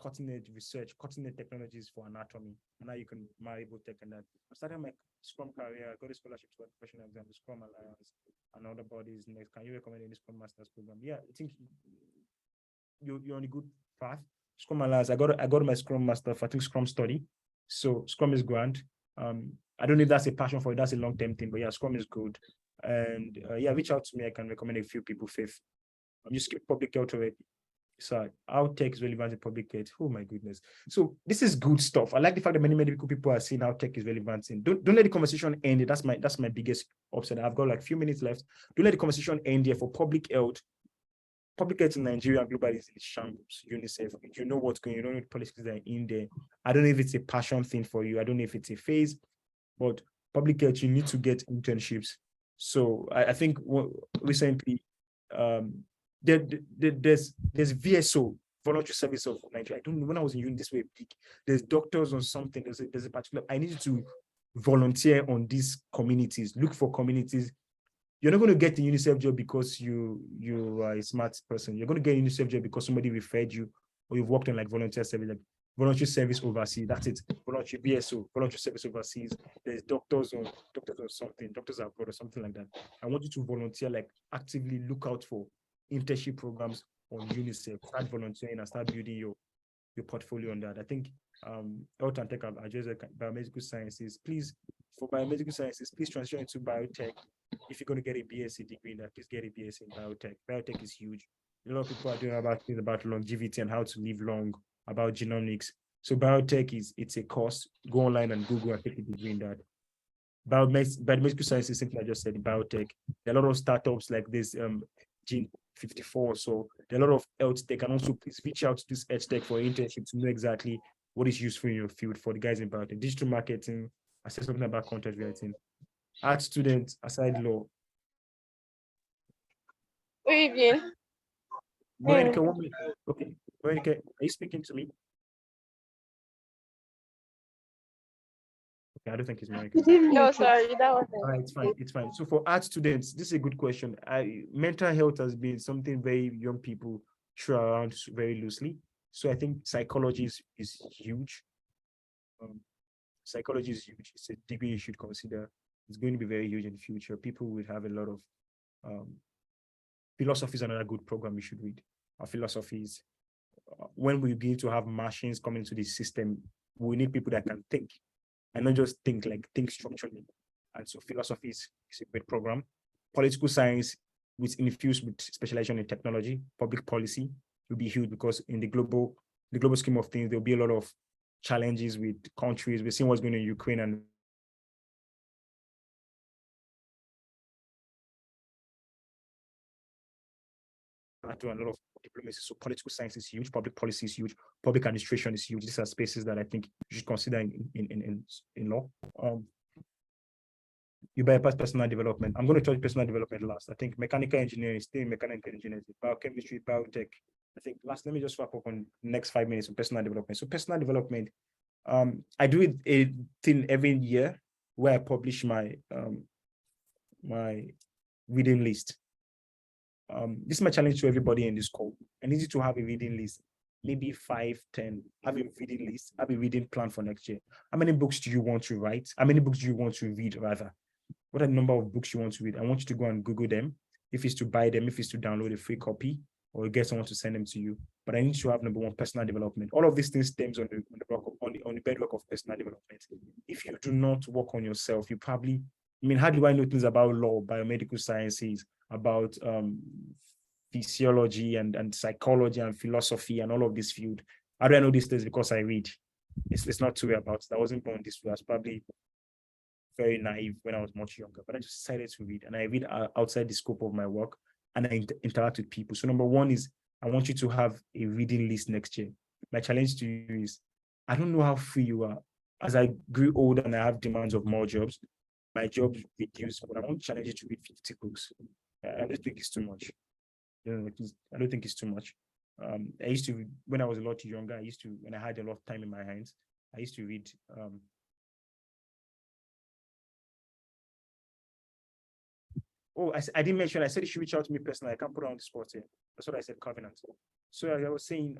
cutting edge research, cutting edge technologies for anatomy, and now you can marry both tech and that. I started my Scrum career. I got a scholarship to a professional exam, the Scrum Alliance, and other bodies. Next, can you recommend any Scrum Masters program? Yeah, I think you're on a good path. Scrum Alliance. I got my Scrum Master for I think Scrum Study. So Scrum is grand. I don't know if that's a passion for it. That's a long-term thing, but yeah, Scrum is good. And yeah, reach out to me. I can recommend a few people. Fifth, I'm just skip public health already. So how tech is relevant in public health. Oh my goodness. So this is good stuff. I like the fact that many medical people are seeing how tech is relevant in. Don't let the conversation end. That's my biggest upset. I've got like a few minutes left. Don't let the conversation end here for public health. Public health in Nigeria and globally is in shambles. UNICEF, you know what's going on, you don't know the policies that are in there. I don't know if it's a passion thing for you. I don't know if it's a phase, but public health, you need to get internships. So I think recently, there's VSO, Voluntary Service of Nigeria. I don't know, when I was in uni, this way big. There's doctors on something. There's a particular. I need to volunteer on these communities. Look for communities. You're not going to get a UNICEF job because you are a smart person. You're going to get a UNICEF job because somebody referred you, or you've worked on like volunteer service, like voluntary service overseas. That's it. Voluntary VSO, voluntary service overseas. There's doctors on something, doctors abroad or something like that. I want you to volunteer, like actively look out for internship programs on UNICEF. Start volunteering and start building your portfolio on that. I think health and tech, I've addressed biomedical sciences. Please, for biomedical sciences, please transition into biotech. If you're going to get a BSc degree in that, please get a BSc in biotech. Biotech is huge. A lot of people are doing things about longevity and how to live long, about genomics. So biotech it's a course. Go online and Google and take a degree in that. Biomedical sciences, simply I just said biotech. There are a lot of startups like this Gene 54. So there are a lot of health tech, and also please reach out to this edge tech for internship to know exactly what is useful in your field for the guys in biotech. Digital marketing. I said something about content writing. Art students, aside law. Good evening. Veronica, okay. Veronica, are you speaking to me? Okay, I don't think it's Veronica. No, sorry, that was all right, it's fine. It's fine. So for art students, this is a good question. Mental health has been something very young people throw around very loosely. So I think psychology is huge. Psychology is huge. It's a degree you should consider. It's going to be very huge in the future. People will have a lot of philosophy is another good program you should read. Our philosophies. When we begin to have machines coming into the system, we need people that can think and not just think structurally. And so philosophy is a great program. Political science, which infused with specialization in technology, public policy, will be huge because in the global scheme of things, there'll be a lot of challenges with countries. We're seeing what's going on in Ukraine and do a lot of diplomacy. So political science is huge, public policy is huge, public administration is huge. These are spaces that I think you should consider in law. You bypass personal development. I'm going to touch personal development last. I think mechanical engineering, still mechanical engineering, biochemistry, biotech. I think last, let me just wrap up on the next 5 minutes on personal development. So personal development, I do a thing every year where I publish my my reading list. This is my challenge to everybody in this call. I need you to have a reading list, maybe 5, 10, have a reading list, have a reading plan for next year. How many books do you want to write? How many books do you want to read rather? What are the number of books you want to read? I want you to go and Google them. If it's to buy them, if it's to download a free copy, or get someone to send them to you. But I need to have number one, personal development. All of these things stems on the bedrock of personal development. If you do not work on yourself, you probably, how do I know things about law, biomedical sciences, about physiology and psychology and philosophy and all of this field? How do I know these things? Because I read. It's not too about it. I wasn't born this way. I was probably very naive when I was much younger, but I just decided to read, and I read outside the scope of my work, and I interact with people. So number one is I want you to have a reading list next year. My challenge to you is, I don't know how free you are. as I grew older and I have demands of more jobs, my jobs reduced, but I want to challenge you to read 50 books. I don't think it's too much. I don't think it's too much. I used to, when I was a lot younger, I used to, when I had a lot of time in my hands, I used to read I didn't mention, I said you should reach out to me personally. I can't put it on the spot here. That's what I said, covenant. So I was saying,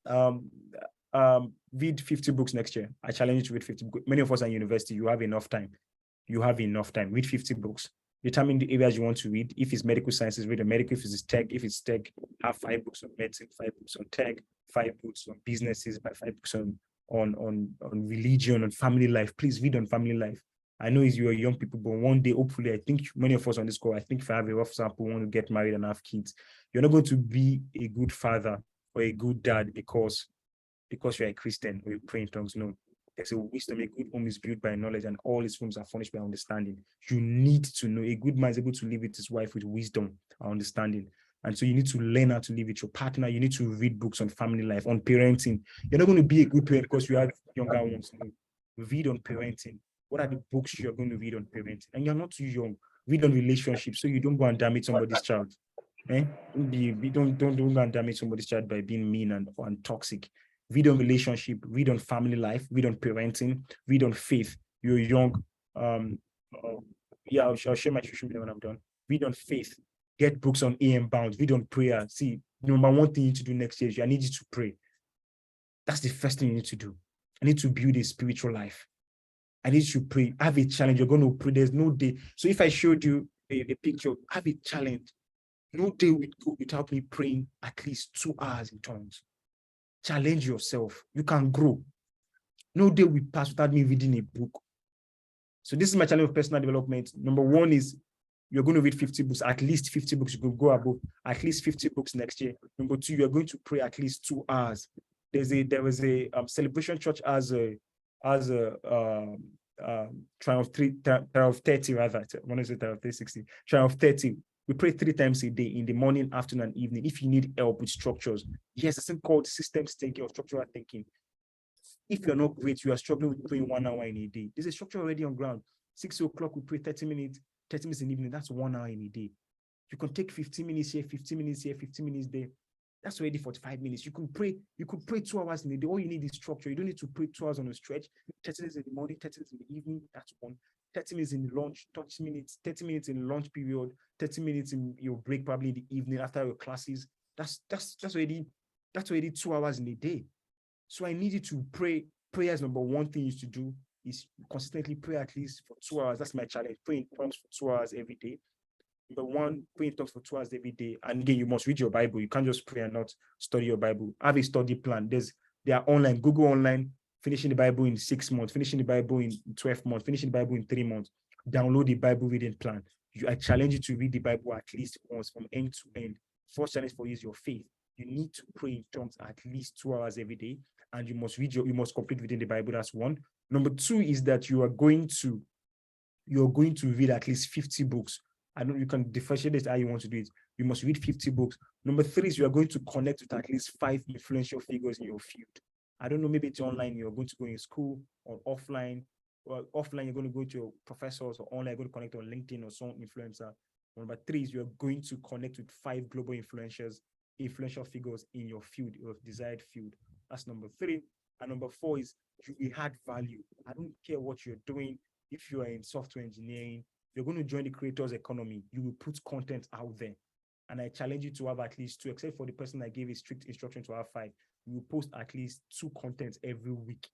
um, read 50 books next year. I challenge you to read 50 books. Many of us are in university, you have enough time. You have enough time. Read 50 books. Determine the areas you want to read. If it's medical sciences, read a medical. If it's tech, have 5 books on medicine, 5 books on tech, 5 books on businesses, 5 books on religion, on family life. Please read on family life. I know you're young people, but one day, hopefully, I think many of us on this call, I think if I have a rough sample, want to get married and have kids, you're not going to be a good father or a good dad because you're a Christian or you pray in tongues. No, there's a wisdom. A good home is built by knowledge, and all its rooms are furnished by understanding. You need to know. A good man is able to live with his wife with wisdom and understanding. And so you need to learn how to live with your partner. You need to read books on family life, on parenting. You're not going to be a good parent because you have younger ones. No. Read on parenting. What are the books you're going to read on parenting? And you're not too young. Read on relationships so you don't go and damage somebody's child. Don't go and damage somebody's child by being mean and toxic. Read on relationship, read on family life, read on parenting, read on faith. You're young. I'll share my social media when I'm done. Read on faith. Get books on AM bounds. Read on prayer. See, number one thing you need to do next year is I need you to pray. That's the first thing you need to do. I need to build a spiritual life. I need you to pray. Have a challenge. You're going to pray. There's no day. So if I showed you a picture, have a challenge. No day would go without me praying at least 2 hours in tongues. Challenge yourself. You can grow. No day will pass without me reading a book. So this is my challenge of personal development. Number one is you're going to read 50 books, at least 50 books. You could go above at least 50 books next year. Number two, you're going to pray at least 2 hours. There was a celebration church as a Triumph 30 rather. I want to say Triumph 360. Triumph 30. We pray 3 times a day, in the morning, afternoon, and evening. If you need help with structures, yes, it's called systems thinking or structural thinking. If you're not great, you are struggling with praying 1 hour in a day. There's a structure already on ground. 6 o'clock, we pray 30 minutes, 30 minutes in the evening. That's 1 hour in a day. You can take 15 minutes here, 15 minutes here, 15 minutes there. That's already 45 minutes. You could pray 2 hours in a day. All you need is structure. You don't need to pray 2 hours on a stretch. 30 minutes in the morning, 30 minutes in the evening. That's one. 30 minutes in the lunch, 30 minutes in the lunch period, 30 minutes in your break, probably in the evening after your classes. That's already 2 hours in a day. So I need you to pray. Prayer is number one thing you used to do is consistently pray at least for 2 hours. That's my challenge. Pray in tongues for 2 hours every day. Number one, pray in tongues for 2 hours every day. And again, you must read your Bible. You can't just pray and not study your Bible. Have a study plan. They are online. Google online, finishing the Bible in 6 months, finishing the Bible in 12 months, finishing the Bible in 3 months. Download the Bible reading plan. I challenge you to read the Bible at least once from end to end. First challenge for you is your faith. You need to pray in tongues at least 2 hours every day. And you must complete reading the Bible. That's one. Number two is that you're going to read at least 50 books. I know you can differentiate this how you want to do it. You must read 50 books. Number three is you are going to connect with at least 5 influential figures in your field. I don't know, maybe it's online, you're going to go in school, or offline. Or offline, you're going to go to your professors, or online, you're going to connect on LinkedIn or some influencer. Number three is you're going to connect with 5 global influential figures in your field, your desired field. That's number three. And number four is you add value. I don't care what you're doing. If you are in software engineering, you're going to join the creators economy, you will put content out there. And I challenge you to have at least 2, except for the person I gave a strict instruction to have 5. You will post at least 2 contents every week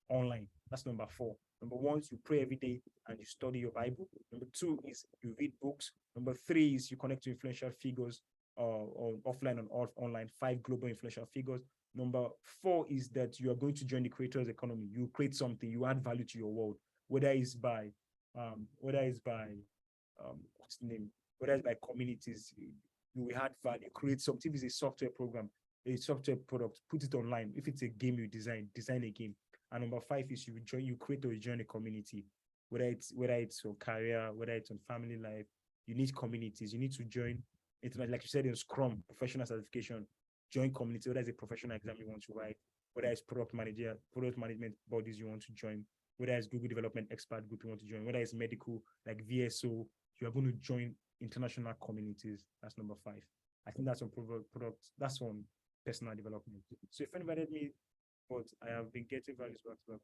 online. That's number 4. Number 1 is you pray every day and you study your Bible. Number 2 is you read books. Number 3 is you connect to influential figures on offline and online, 5 global influential figures. Number 4 is that you are going to join the creators economy. You create something, you add value to your world, whether it's by what's the name? Whether it's by communities, you add value, create something. If it's a software program, a software product, put it online. If it's a game you design a game. And number 5 is you create or you join a community, whether it's your career, whether it's on family life. You need communities. You need to join it, like you said in Scrum, professional certification. Join community, whether it's a professional exam you want to write, whether it's product management bodies you want to join, whether it's Google development expert group you want to join, whether it's medical like VSO, you are going to join international communities. That's number 5. I think that's on product, that's on personal development. So if anybody had me, but I have been getting values back to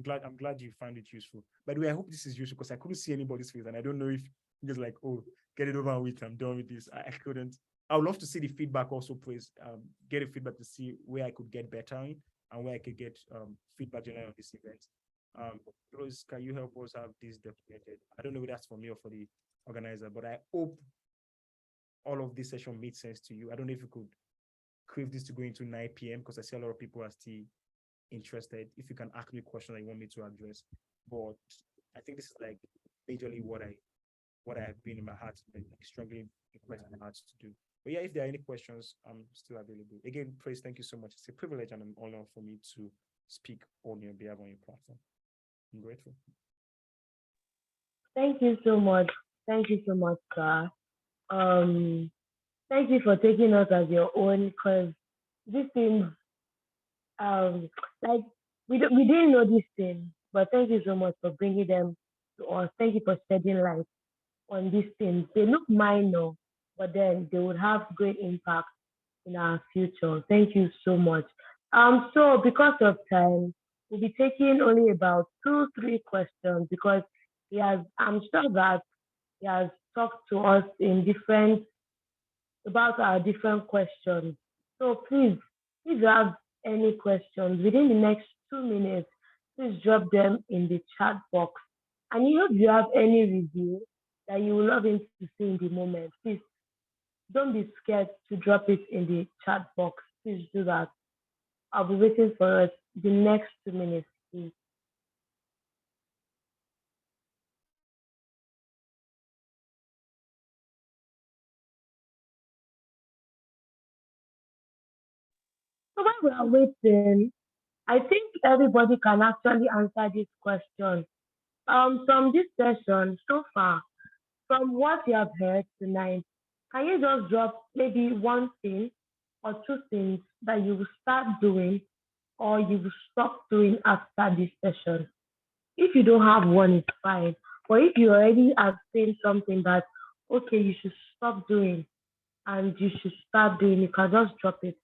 back. I'm glad you found it useful. By the way, I hope this is useful because I couldn't see anybody's face, and I don't know if just like, oh, get it over with, I'm done with this. I couldn't. I would love to see the feedback also, please. Get a feedback to see where I could get better in and where I could get feedback generally on this event. Please, can you help us have this documented? I don't know if that's for me or for the organizer, but I hope all of this session made sense to you. I don't know if you could crave this to go into 9 p.m. because I see a lot of people are still interested. If you can ask me questions that you want me to address, but I think this is like majorly what I have been in my heart, like strongly impressed in my heart to do. But yeah, if there are any questions, I'm still available. Again, Praise, thank you so much. It's a privilege and an honor for me to speak on your behalf on your platform. I'm grateful. Thank you so much. Thank you so much, sir. Thank you for taking us as your own, because this thing, like we didn't know this thing, but thank you so much for bringing them to us. Thank you for shedding light on these things. They look minor, but then they would have great impact in our future. Thank you so much. So because of time, we'll be taking only about 2-3 questions because I'm sure that he has talked to us about our different questions. So please, if you have any questions within the next 2 minutes, please drop them in the chat box. And if you have any review that you would love him to see in the moment, please don't be scared to drop it in the chat box. Please do that. I'll be waiting for us the next 2 minutes, please. So while we are waiting, I think everybody can actually answer this question. From this session so far, from what you have heard tonight, can you just drop maybe one thing or 2 things that you will start doing or you will stop doing after this session? If you don't have one, it's fine. But if you already have seen something that, okay, you should stop doing and you should start doing, you can just drop it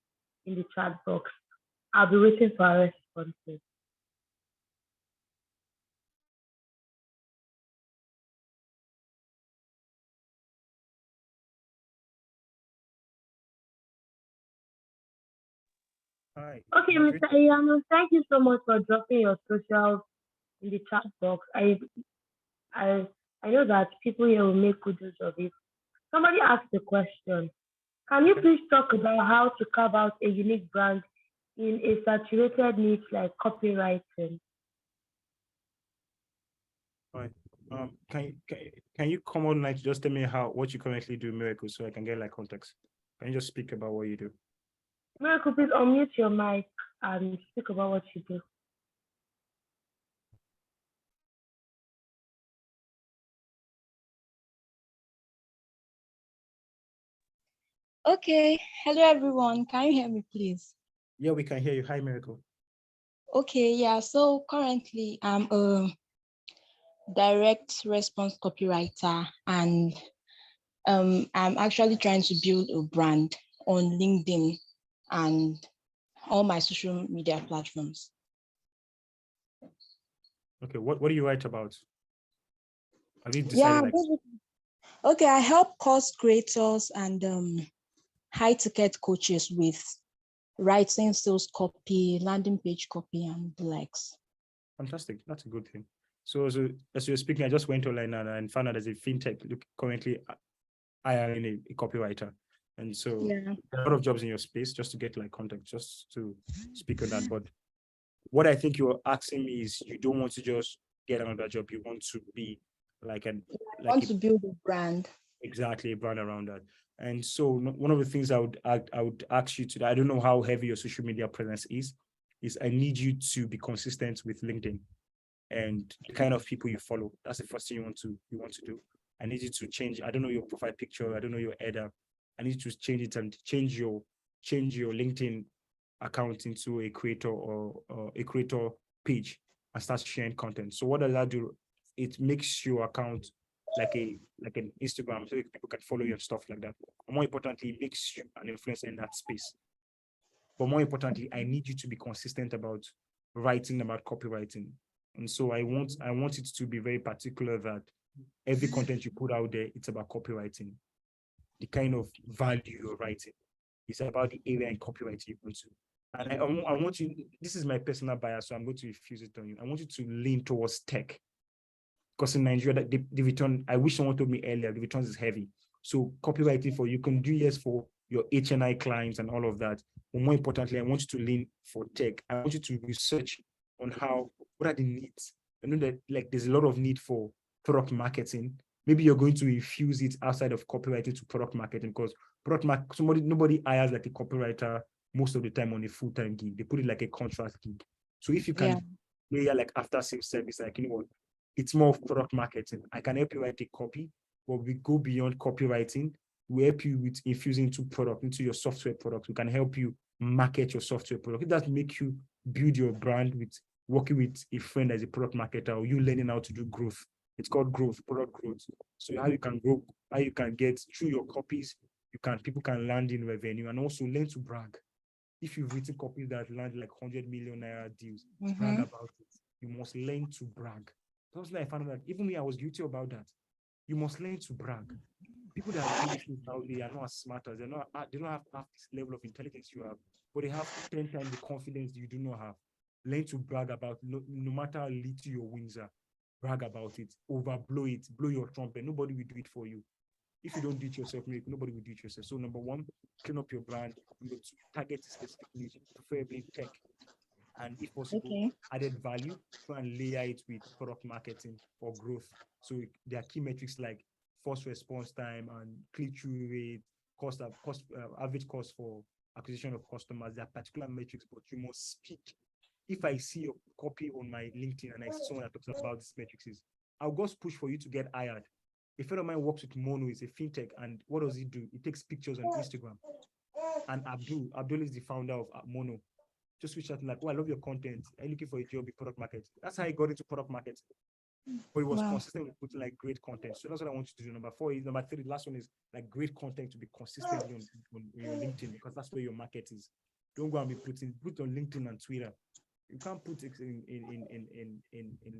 in the chat box. I'll be waiting for a response. Hi. Okay, Mr. Iyanu, thank you so much for dropping your socials in the chat box. I know that people here will make good use of it. Somebody asked the question. Can you please talk about how to carve out a unique brand in a saturated niche like copywriting? Right. Can you come on like just tell me what you currently do, Miracle, so I can get like context? Can you just speak about what you do? Miracle, please unmute your mic and speak about what you do. Okay. Hello, everyone. Can you hear me, please? Yeah, we can hear you. Hi, Miracle. Okay. Yeah. So currently, I'm a direct response copywriter, and I'm actually trying to build a brand on LinkedIn and all my social media platforms. Okay. What do you write about? Have you Yeah. decided like? Okay. I help course creators and high ticket coaches with writing sales copy, landing page copy, and the likes. Fantastic. That's a good thing. So as you're speaking, I just went online and found out as a fintech. Look, currently I am a copywriter. And so Yeah. a lot of jobs in your space, just to get like contact, just to speak on that. But what I think you're asking me is you don't want to just get another job. You want to be like I want to build a brand. Exactly, a brand around that. And so one of the things I would ask you to, I don't know how heavy your social media presence is I need you to be consistent with LinkedIn and the kind of people you follow. That's the first thing you want to do. I need you to change. I don't know your profile picture. I don't know your header. I need you to change it and change your LinkedIn account into a creator or a creator page and start sharing content. So what does that do? It makes your account like an Instagram, so people can follow you and stuff like that. More importantly, it makes you an influencer in that space. But more importantly, I need you to be consistent about writing, about copywriting. And so I want it to be very particular that every content you put out there, it's about copywriting. The kind of value you're writing. It's about the area in copywriting you want to. And I want you, this is my personal bias, so I'm going to refuse it on you. I want you to lean towards tech. Because in Nigeria, the return, I wish someone told me earlier, the returns is heavy. So copywriting you can do yes for your HNI clients and all of that. But more importantly, I want you to lean for tech. I want you to research on what are the needs. I know that like there's a lot of need for product marketing. Maybe you're going to infuse it outside of copywriting to product marketing, because nobody hires like a copywriter most of the time on a full-time gig. They put it like a contract gig. So if you can layer like after sales service, like it's more of product marketing. I can help you write a copy, but we go beyond copywriting. We help you with infusing into your software product. We can help you market your software product. It does make you build your brand with working with a friend as a product marketer, or you learning how to do growth. It's called growth, product growth. So how you can grow, how you can get through your copies, people can land in revenue, and also learn to brag. If you've written copies that land like 100 million naira deals, brag about it. You must learn to brag. That's why I found out that even me, I was guilty about that. You must learn to brag. People that do this they are not as smart as they don't have this level of intelligence you have, but they have 10 times the confidence you do not have. Learn to brag about no matter how little your wins are. Brag about it, overblow it, blow your trumpet. Nobody will do it for you. If you don't do it yourself, nobody will do it yourself. So number one, clean up your brand. Number two, target specific niche, preferably tech. And if possible, added value, try and layer it with product marketing for growth. So there are key metrics like first response time and click-through rate, average cost for acquisition of customers. There are particular metrics, but you must speak. If I see a copy on my LinkedIn and I see someone that talks about these metrics, I'll go push for you to get hired. A friend of mine works with Mono, is a fintech, and what does he do? He takes pictures on Instagram. And Abdul is the founder of Mono. Just reach out and like, oh, I love your content. Are you looking for a job in product market? That's how he got into product market. But he was consistent with putting like great content. So that's what I want you to do. Number three, the last one is like great content to be consistently on your LinkedIn, because that's where your market is. Don't go and be put on LinkedIn and Twitter. You can't put it in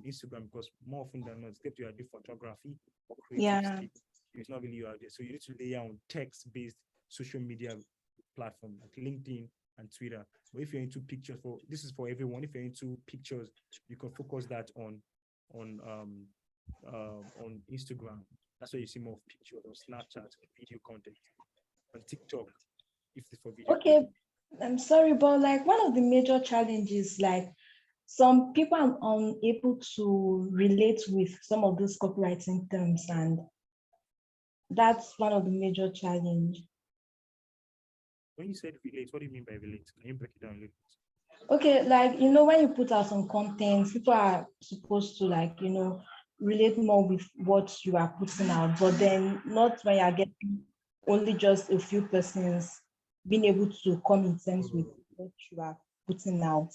Instagram, because more often than not, except you are doing photography or creative stuff, it's not really you out there. So you need to layer on text-based social media platform like LinkedIn and Twitter. But if you're into pictures, this is for everyone. If you're into pictures, you can focus that on Instagram. That's where you see more pictures, or Snapchat, video content. On TikTok, if it's for video. Okay, I'm sorry, but like one of the major challenges, like some people are unable to relate with some of those copywriting terms, and that's one of the major challenge. When you said relate, what do you mean by relate? Can you break it down a little bit? Okay, like when you put out some content, people are supposed to relate more with what you are putting out, but then not when you are getting only just a few persons being able to come in terms with what you are putting out.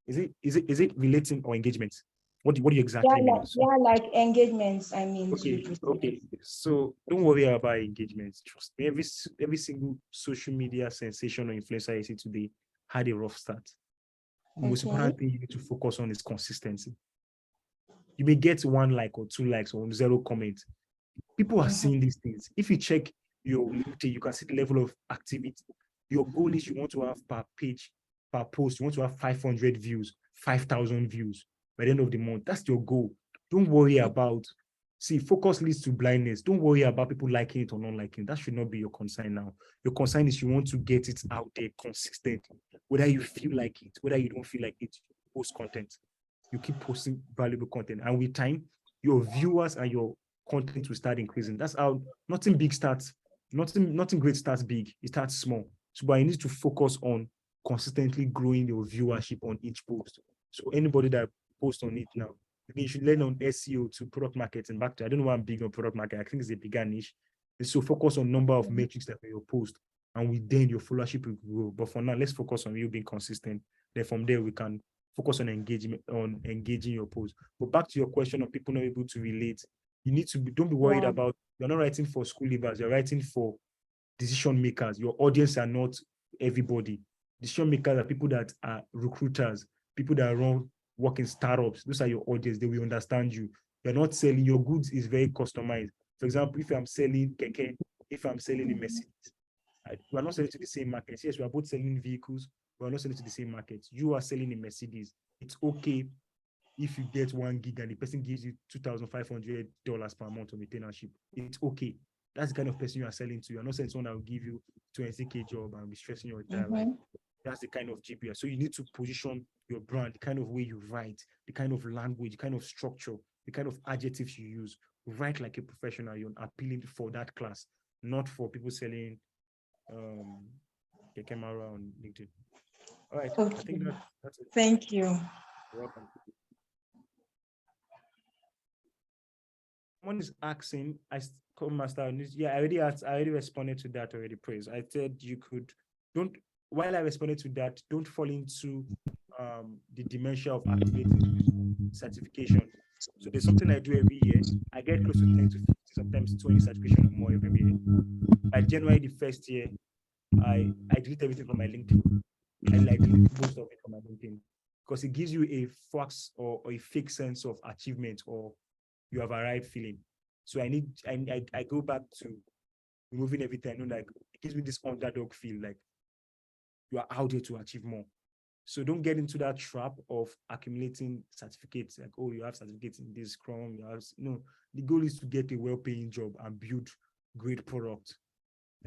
Is it relating or engagement? What do you exactly mean? Like engagements, I mean. Okay. So don't worry about engagements. Trust me, every single social media sensation or influencer I see today had a rough start. The most important thing you need to focus on is consistency. You may get 1 like or 2 likes or 0 comments. People are seeing these things. If you check your LinkedIn, you can see the level of activity. Your goal is you want to have per page, per post, you want to have 500 views, 5,000 views by the end of the month. That's your goal. Don't worry about, focus leads to blindness. Don't worry about people liking it or not liking it. That should not be your concern now. Your concern is you want to get it out there consistently. Whether you feel like it, whether you don't feel like it, post content. You keep posting valuable content. And with time, your viewers and your content will start increasing. That's how nothing big starts, nothing great starts big. It starts small. So, but you need to focus on consistently growing your viewership on each post. So anybody that posts on it now, You should learn on SEO to product marketing. Back to, I don't know why I'm big on product marketing. I think it's a bigger niche. And so focus on number of metrics that are your post, and with then your followership will grow. But for now, let's focus on you being consistent. Then from there, we can focus on engaging your post. But back to your question of people not able to relate, you need to don't be worried about, you're not writing for school leavers, you're writing for decision makers. Your audience are not everybody. Decision makers are people that are recruiters, people that work in startups. Those are your audience. They will understand you. You're not selling, your goods is very customized. For example, if I'm selling keke, if I'm selling a Mercedes, we're not selling to the same market. Yes, we are both selling vehicles, we're not selling to the same market. You are selling a Mercedes. It's okay if you get 1 gig and the person gives you $2,500 per month of maintenance. It's okay. That's the kind of person you are selling to. You're not selling someone that will give you 20K job and be stressing your entire life. That's the kind of GPR. So you need to position your brand, the kind of way you write, the kind of language, the kind of structure, the kind of adjectives you use. Write like a professional. You're appealing for that class, not for people selling camera on LinkedIn. All right. Okay. I think that's it. Thank you. You're welcome. Someone is asking, Master, yeah, I already responded to that already, Praise. I said you could, while I responded to that, don't fall into the dementia of accumulating certification. So there's something I do every year. I get close to 10 to 50, sometimes 20 certification or more every year. By January the first year, I delete everything from my LinkedIn. I delete most of it from my LinkedIn because it gives you a false or a fake sense of achievement or you have arrived feeling. So I go back to removing everything. I know, like, it gives me this underdog feel, like you are out there to achieve more. So don't get into that trap of accumulating certificates, like, oh, you have certificates in this Scrum. No, the goal is to get a well-paying job and build great product.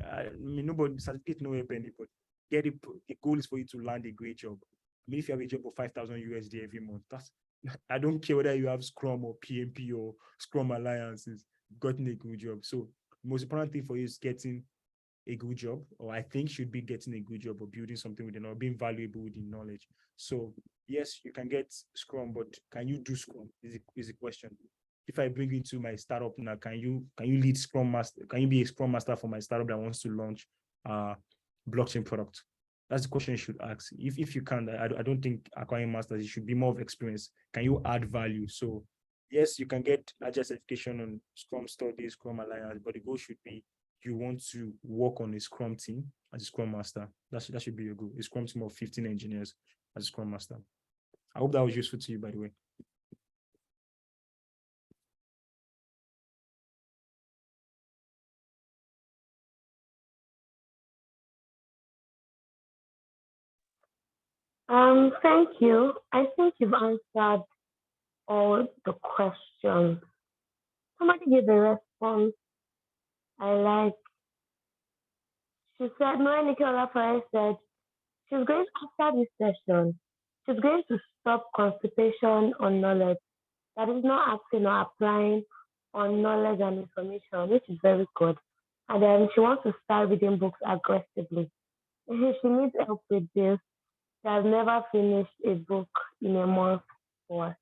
I mean, nobody certificate no help anybody. The goal is for you to land a great job. I mean, if you have a job of 5,000 USD every month, I don't care whether you have Scrum or PMP or Scrum Alliances, you've gotten a good job. So the most important thing for you is getting a good job, or I think should be getting a good job or building something with or being valuable with the knowledge. So yes, you can get Scrum, but can you do Scrum is the question. If I bring you into my startup now, can you lead Scrum Master? Can you be a Scrum Master for my startup that wants to launch blockchain product? That's the question you should ask. If you can, I don't think acquiring masters, it should be more of experience. Can you add value? So yes, you can get agile certification on Scrum Studies, Scrum Alliance, but the goal should be you want to work on a Scrum team as a Scrum Master. That should be your goal. A Scrum team of 15 engineers as a Scrum Master. I hope that was useful to you, by the way. Thank you. I think you've answered all the questions. Somebody gave a response I like. She said, Monica Olafaye said, she's going, after this session, she's going to stop constipation on knowledge. That is not asking or applying on knowledge and information, which is very good. And then she wants to start reading books aggressively. She needs help with this. She has never finished a book in a month before.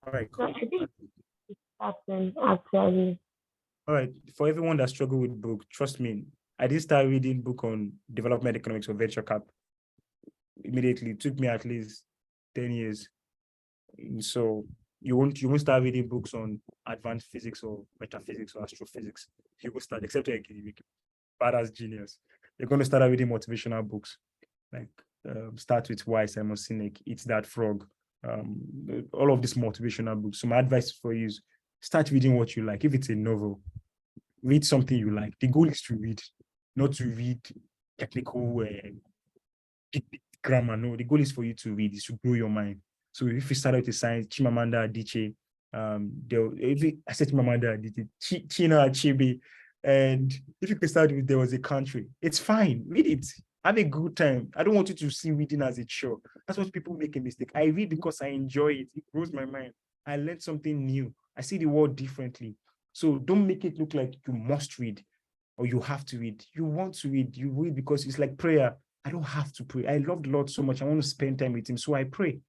All right, So cool. I think it's happening actually. All right, for everyone that struggle with book, trust me, I didn't start reading book on development economics or venture cap immediately. It took me at least 10 years. So you won't start reading books on advanced physics or metaphysics or astrophysics. You will start, except you're a badass genius. You're going to start reading motivational books, like start with Why, Simon Sinek, Eat That Frog, all of these motivational books. So my advice for you is start reading what you like. If it's a novel, read something you like. The goal is to read, not to read technical grammar. No, the goal is for you to read, is to grow your mind. So if you start out with science, Chimamanda Adichie, I said Chimamanda Adichie, Chino Achebe, and if you can start with There Was a Country, it's fine. Read it. Have a good time. I don't want you to see reading as a chore. That's what people make a mistake. I read because I enjoy it. It grows my mind. I learned something new. I see the world differently. So don't make it look like you must read or you have to read. You want to read. You read because it's like prayer. I don't have to pray. I love the Lord so much. I want to spend time with him. So I pray.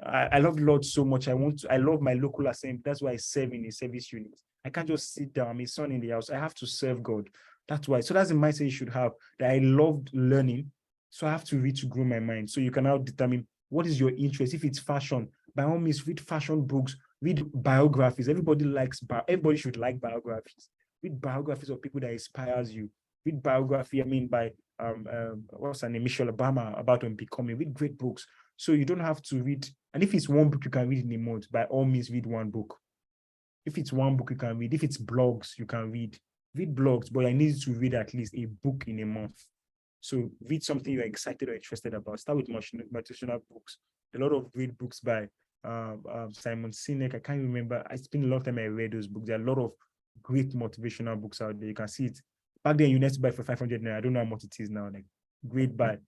I love the Lord so much. I love my local assembly. That's why I serve in a service unit. I can't just sit down. I'm a son in the house. I have to serve God. That's why. So that's the mindset you should have, that I loved learning. So I have to read to grow my mind. So you can now determine what is your interest. If it's fashion, by all means, read fashion books, read biographies. Everybody should like biographies. Read biographies of people that inspires you. Read biography, by what's her name, Michelle Obama, about becoming. Read great books. So you don't have to read, and if it's one book you can read in a month, by all means read one book. If it's one book you can read, if it's blogs you can read blogs, but I need to read at least a book in a month. So read something you're excited or interested about. Start with motivational books. A lot of great books by Simon Sinek. I can't remember. It's been a long time I read those books. There are a lot of great motivational books out there. You can see it. Back then you need to buy for 500 naira. I don't know how much it is now. Like great by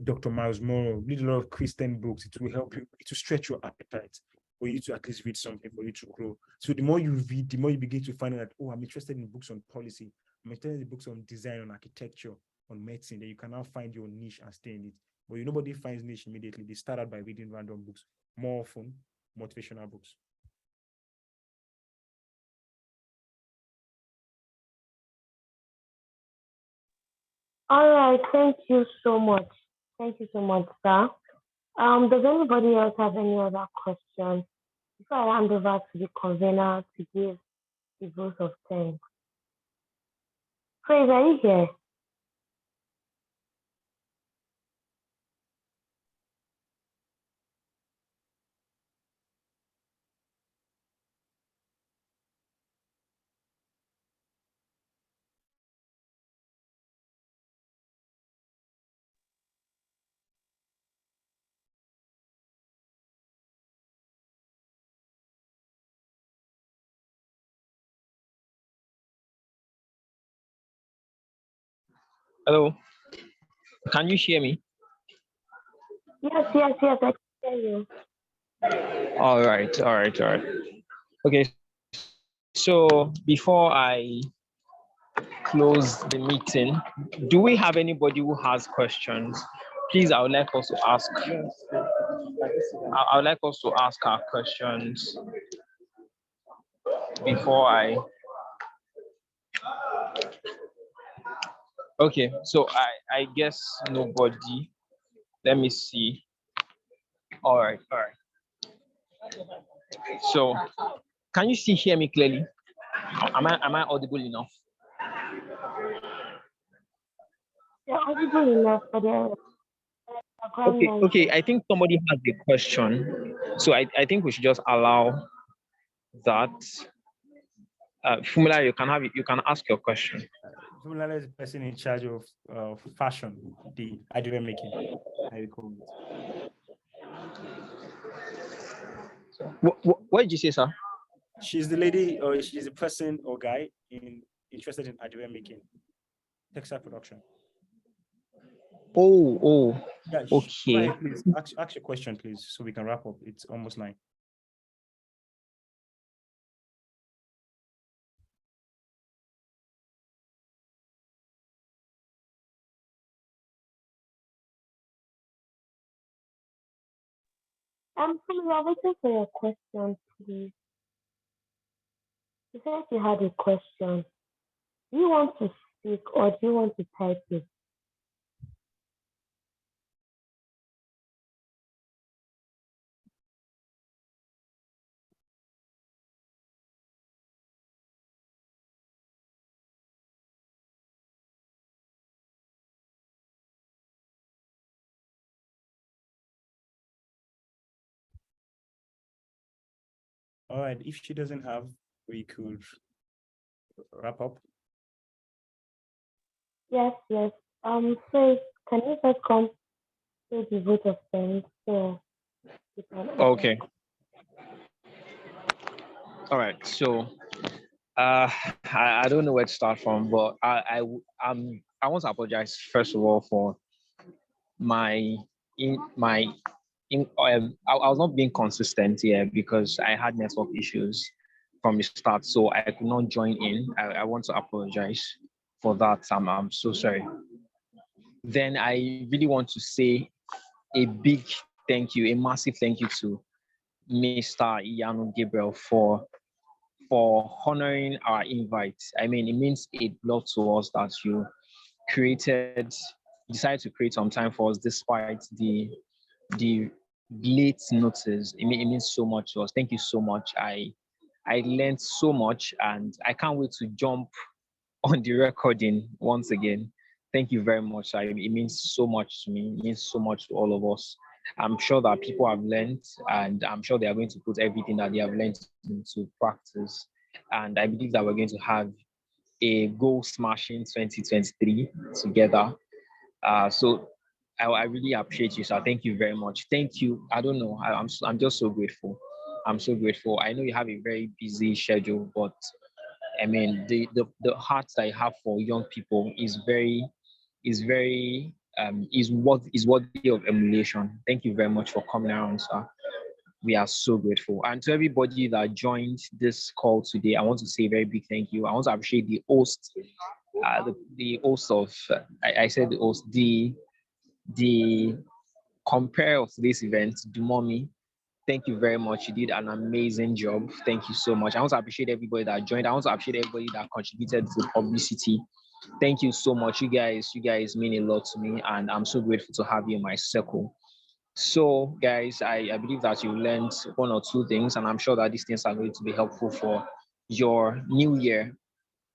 Dr. Miles Monroe. Read a lot of Christian books. It will help you. It will stretch your appetite for you to at least read something for you to grow. So the more you read, the more you begin to find out that, oh, I'm interested in books on policy. I'm interested in books on design, on architecture, on medicine. That you can now find your niche and stay in it. But nobody finds niche immediately. They start out by reading random books. More often, motivational books. All right, thank you so much. Thank you so much, sir. Does anybody else have any other questions before I hand over to the convener to give the vote of thanks? Praise, are you here? Hello, can you hear me? Yes, I can hear you. All right. Okay, so before I close the meeting, do we have anybody who has questions? Please, I would like us to ask. I would like us to ask our questions before I. Okay, so I guess nobody. Let me see. All right. So, can you still hear me clearly? Am I audible enough? You're audible enough for the background Okay. noise. I think somebody has a question, so I think we should just allow that. Fumila, you can ask your question. Fumila is the person in charge of fashion, the idea making. I recall it. What did you say, sir? She's the lady, or she's a person or guy interested in idea making, textile production. Oh, yeah. Okay. Ahead, please ask your question, please, so we can wrap up. It's almost 9. Please, I'm waiting for your question, please. You said you had a question. Do you want to speak or do you want to type it? All right, if she doesn't have, we could wrap up. Yes. So can you just come to the vote of thanks? So you can Okay. All right. So, I don't know where to start from, but I want to apologize first of all for my I was not being consistent here because I had network issues from the start, so I could not join in. I want to apologize for that. I'm so sorry. Then I really want to say a big thank you, a massive thank you to Mr. Iyanu Gabriel for honoring our invite. I mean, it means a lot to us that you created, decided to create some time for us despite the late notice. It means so much to us. Thank you so much. I learned so much and I can't wait to jump on the recording once again. Thank you very much. It means so much to me. It means so much to all of us. I'm sure that people have learned, and I'm sure they are going to put everything that they have learned into practice. And I believe that we're going to have a goal smashing 2023 together. So I really appreciate you, sir. Thank you very much. Thank you. I don't know. I'm just so grateful. I'm so grateful. I know you have a very busy schedule, but I mean the heart that I have for young people is worthy of emulation. Thank you very much for coming around, sir. We are so grateful. And to everybody that joined this call today, I want to say a very big thank you. I want to appreciate the host, the host of I said the host, the compare of today's event, Dumomi. Thank you very much. You did an amazing job. Thank you so much. I want to appreciate everybody that joined. I want to appreciate everybody that contributed to the publicity. Thank you so much. You guys mean a lot to me, and I'm so grateful to have you in my circle. So, guys, I believe that you learned one or two things, and I'm sure that these things are going to be helpful for your new year.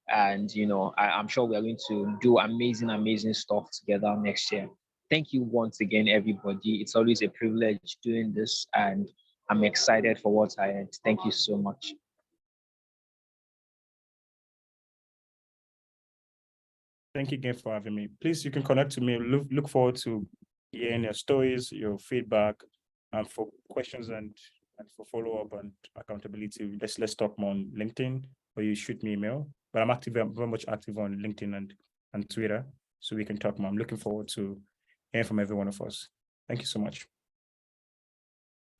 And I'm sure we are going to do amazing stuff together next year. Thank you once again, everybody. It's always a privilege doing this, and I'm excited for what's ahead. Thank you so much. Thank you again for having me. Please, you can connect to me. Look forward to hearing your stories, your feedback, and for questions and for follow-up and accountability. Let's talk more on LinkedIn, or you shoot me email. But I'm very much active on LinkedIn and Twitter, so we can talk more. I'm looking forward to hearing from every one of us. Thank you so much.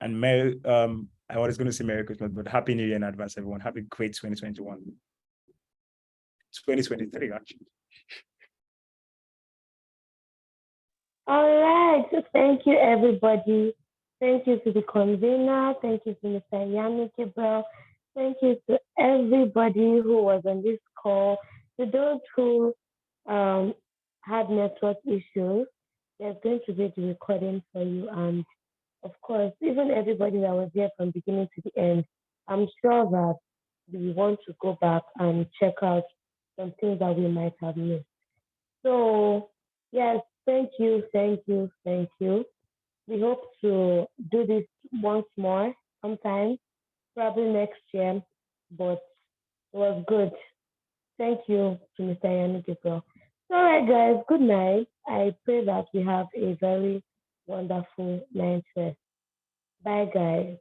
And I was going to say Merry Christmas, but Happy New Year in advance, everyone. Have a great 2021. 2023, actually. All right. So thank you, everybody. Thank you to the convener. Thank you to Mr. Iyanu Gabriel. Thank you to everybody who was on this call. To those who had network issues, there's going to be the recording for you. And of course, even everybody that was here from beginning to the end, I'm sure that we want to go back and check out some things that we might have missed. So, yes, thank you. We hope to do this once more sometime, probably next year, but it was good. Thank you to Mr. Iyanu Gabriel. All right, guys, good night. I pray that we have a very wonderful night rest. Bye, guys.